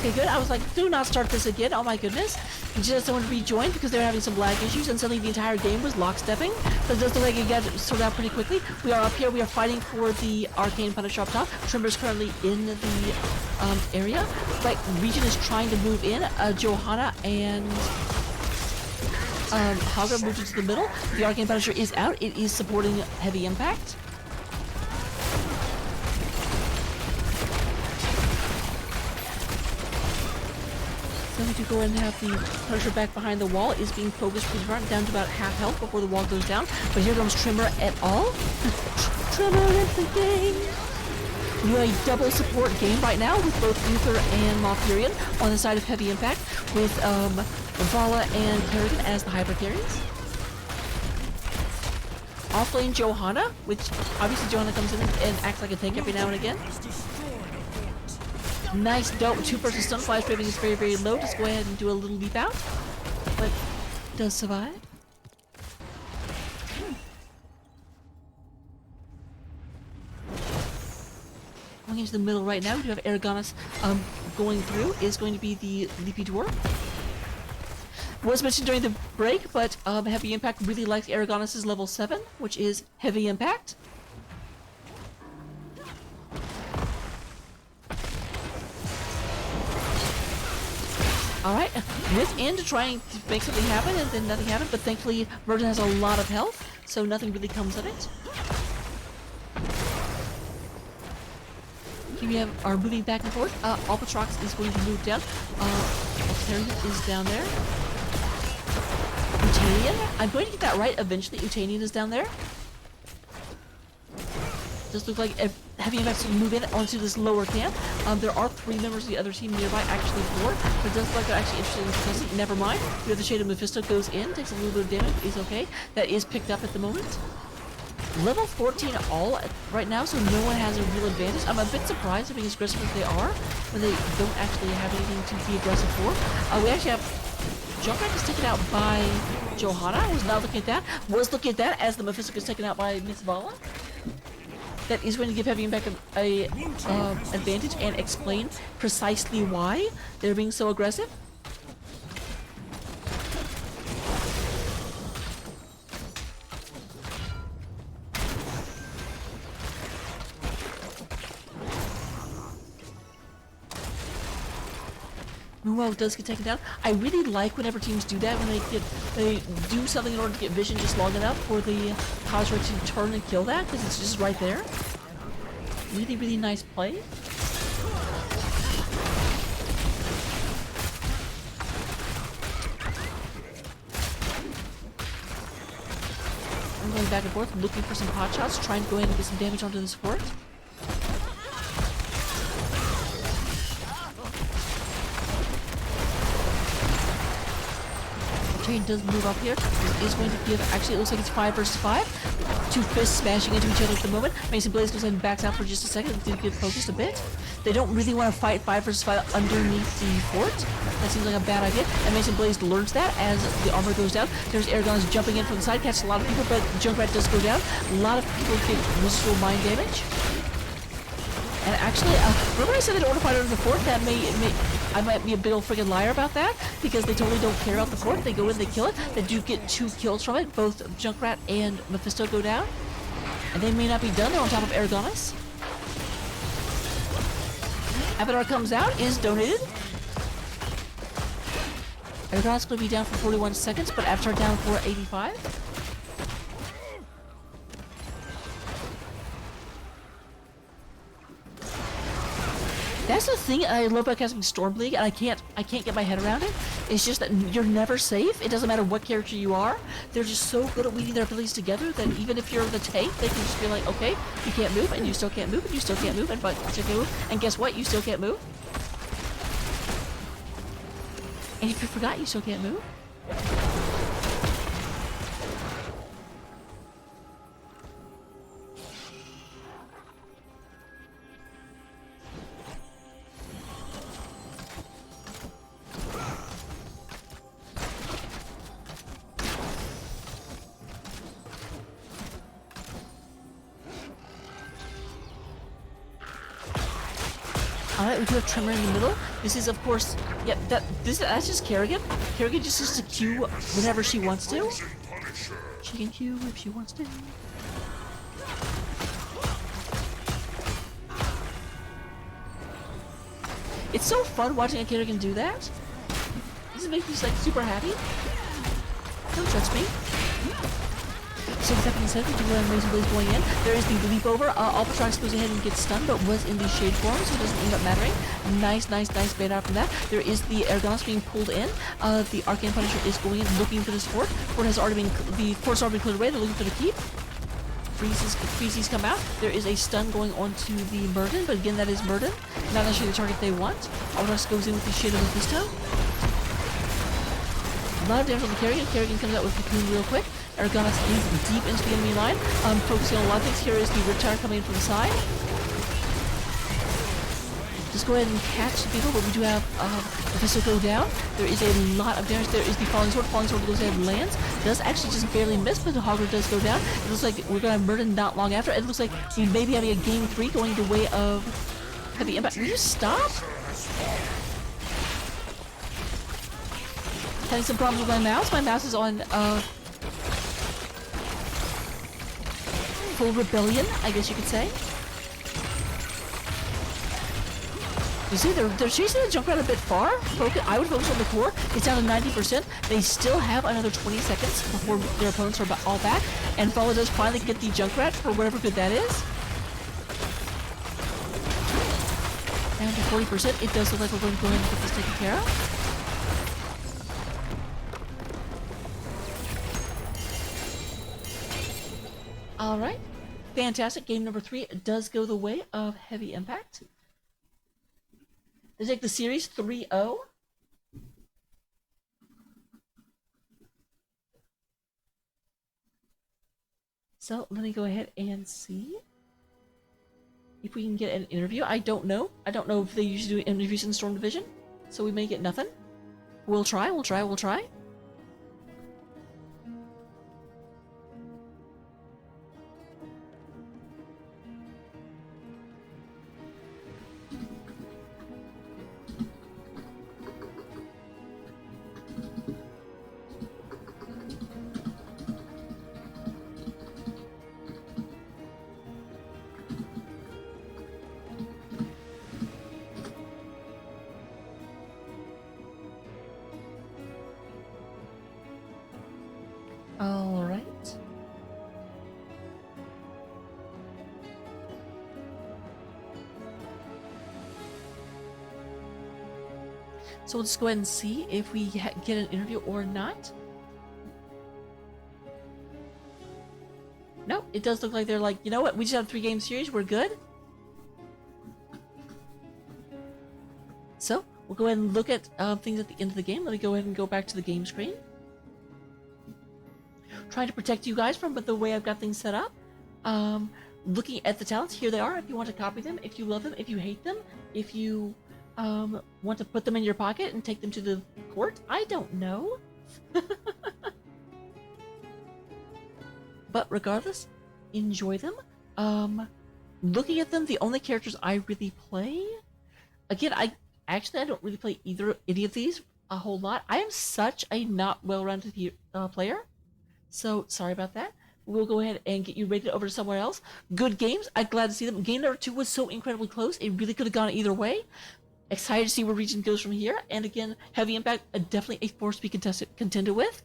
A: Okay, good. I was like, do not start this again. Oh my goodness. Just someone rejoined because they were having some lag issues, and suddenly the entire game was lockstepping. So it does look like it got sorted out pretty quickly. We are up here. We are fighting for the Arcane Punish up top. Trimmer's currently in the area. But ReGen is trying to move in. Johanna and Haga moved into the middle. The Arcane Punisher is out. It is supporting Heavy Impact. So we do go ahead and have the Punisher back behind the wall. Is being focused pretty hard, down to about half health before the wall goes down. But here comes Trimmer et al. Trimmer in the game. We have a double support game right now with both Uther and Malfurion on the side of Heavy Impact, with Vala and Kerrigan as the hyper carries. Offlane Johanna, which obviously Johanna comes in and acts like a tank every now and again. Nice dope 2-person stun. Flash rating is very, very low. Just go ahead and do a little leap out, but does survive. Going into the middle right now, we do have Aragonus going through. Is going to be the Leapy Dwarf. Was mentioned during the break, but Heavy Impact really likes Aragonus' level 7, which is Heavy Impact. Alright, within to try and make something happen, and then nothing happened, but thankfully Virgin has a lot of health, so nothing really comes of it. Here we have our moving back and forth. Albatrox is going to move down. Altarian is down there. Utanian? I'm going to get that right eventually. Utanian is down there. Does look like Heavy Impact's going to move in onto this lower camp. There are 3 members of the other team nearby, actually 4, but it does look like they're actually interested in contesting. Never mind. We have the Shade of Mephisto goes in, takes a little bit of damage, is okay. That is picked up at the moment. Level 14 all right now, so no one has a real advantage. I'm a bit surprised at being as aggressive as they are, when they don't actually have anything to be aggressive for. We actually have Junkrat is taken out by Johanna. I was not looking at that. Was looking at that as the Mephisto is taken out by Miss Vala. That is going to give Heavy Impact a advantage and explain precisely why they're being so aggressive. Moonwell does get taken down. I really like whenever teams do that, when they do something in order to get vision just long enough for the Khazra to turn and kill that, because it's just right there. Really, really nice play. I'm going back and forth, looking for some pot shots, trying to go ahead and get some damage onto this fort. Train does move up here. This is going to give, actually it looks like it's 5 versus 5. 2 fists smashing into each other at the moment. Mason Blaze goes ahead and backs out for just a second. It did get focused a bit. They don't really want to fight 5 versus 5 underneath the fort. That seems like a bad idea. And Mason Blaze learns that as the armor goes down. There's Aragon's jumping in from the side, catches a lot of people, but Junkrat does go down. A lot of people get residual mind damage. And actually, remember I said they don't want to fight under the fort? That I might be a big old friggin' liar about that, because they totally don't care about the fort. They go in, they kill it. They do get 2 kills from it. Both Junkrat and Mephisto go down. And they may not be done. They're on top of Aragonus. Avatar comes out, is donated. Aragonus going to be down for 41 seconds, but Avatar down for 85. That's the thing I love about casting Stormbleed, and I can't get my head around it. It's just that you're never safe. It doesn't matter what character you are. They're just so good at weaving their abilities together that even if you're the tank, they can just be like, okay, you can't move, and you still can't move, and you still can't move, and but you still can't move, and guess what? You still can't move. And if you forgot, you still can't move. Alright, we do have Tremor in the middle. This is, of course, yeah, that's just Kerrigan. Kerrigan just uses to Q whenever she wants to. She can Q if she wants to. It's so fun watching a Kerrigan do that. Does it make you like super happy? Don't judge me. So with that being said, we do have Razor Blaze going in. There is the leap over. Albatross goes ahead and gets stunned, but was in the shade form, so it doesn't end up mattering. Nice bait out from that. There is the Ergonos being pulled in. The Arcane Punisher is going in, looking for this fort. Fort has already been, the fort's already been cleared away. They're looking for the keep. Freezies come out. There is a stun going on to the Murden, but again, that is Murden. Not necessarily the target they want. Albatross goes in with the shade of Mephisto. A lot of damage on the Kerrigan. Kerrigan comes out with the Cocoon real quick. Ergonos is deep into the enemy line. Focusing on a lot of things. Here is the Riptire coming in from the side. Just go ahead and catch the people, but we do have Mephisto go down. There is a lot of damage. There is the Falling Sword. Falling Sword goes ahead and lands. Does actually just barely miss, but the Hogger does go down. It looks like we're going to have Murden not long after. It looks like we may be having a game 3 going the way of Heavy Impact. Will you stop? Having some problems with my mouse. My mouse is on full rebellion, I guess you could say. You see, they're chasing the Junkrat a bit far. I would focus on the core. It's down to 90%. They still have another 20 seconds before their opponents are all back. And Follow does finally get the Junkrat for whatever good that is. Down to 40%. It does look like we're going to go ahead and get this taken care of. Alright. Fantastic. Game number 3 does go the way of Heavy Impact. They take the series 3-0. So let me go ahead and see if we can get an interview. I don't know. I don't know if they usually do interviews in Storm Division, so we may get nothing. We'll try. All right. So we'll just go ahead and see if we get an interview or not. Nope, it does look like they're like, you know what, we just have a 3-game series, we're good. So, we'll go ahead and look at things at the end of the game. Let me go ahead and go back to the game screen. Trying to protect you guys from the way I've got things set up. Looking at the talents, here they are. If you want to copy them, if you love them, if you hate them, if you want to put them in your pocket and take them to the court, I don't know. But regardless, enjoy them. Looking at them, the only characters I really play, again, I don't really play any of these a whole lot. I am such a not well-rounded player. So, sorry about that. We'll go ahead and get you rated over to somewhere else. Good games. I'm glad to see them. Game number 2 was so incredibly close. It really could have gone either way. Excited to see where ReGen goes from here. And again, Heavy Impact, definitely a force to be contended with.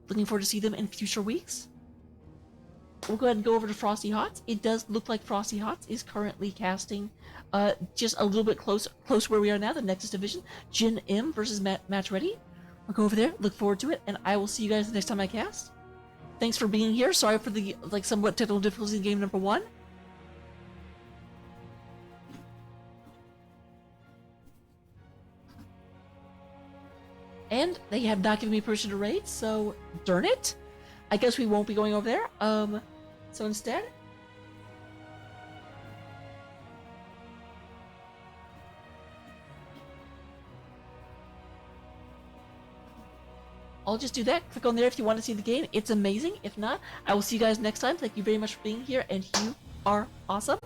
A: Looking forward to see them in future weeks. We'll go ahead and go over to Frosty Hots. It does look like Frosty Hots is currently casting just a little bit close where we are now, the Nexus Division. Jin M versus Match Ready. I'll go over there, look forward to it, and I will see you guys the next time I cast. Thanks for being here. Sorry for the somewhat technical difficulties in game number 1. And they have not given me permission to raid, so darn it. I guess we won't be going over there. So instead, I'll just do that. Click on there if you want to see the game. It's amazing. If not, I will see you guys next time. Thank you very much for being here, and you are awesome.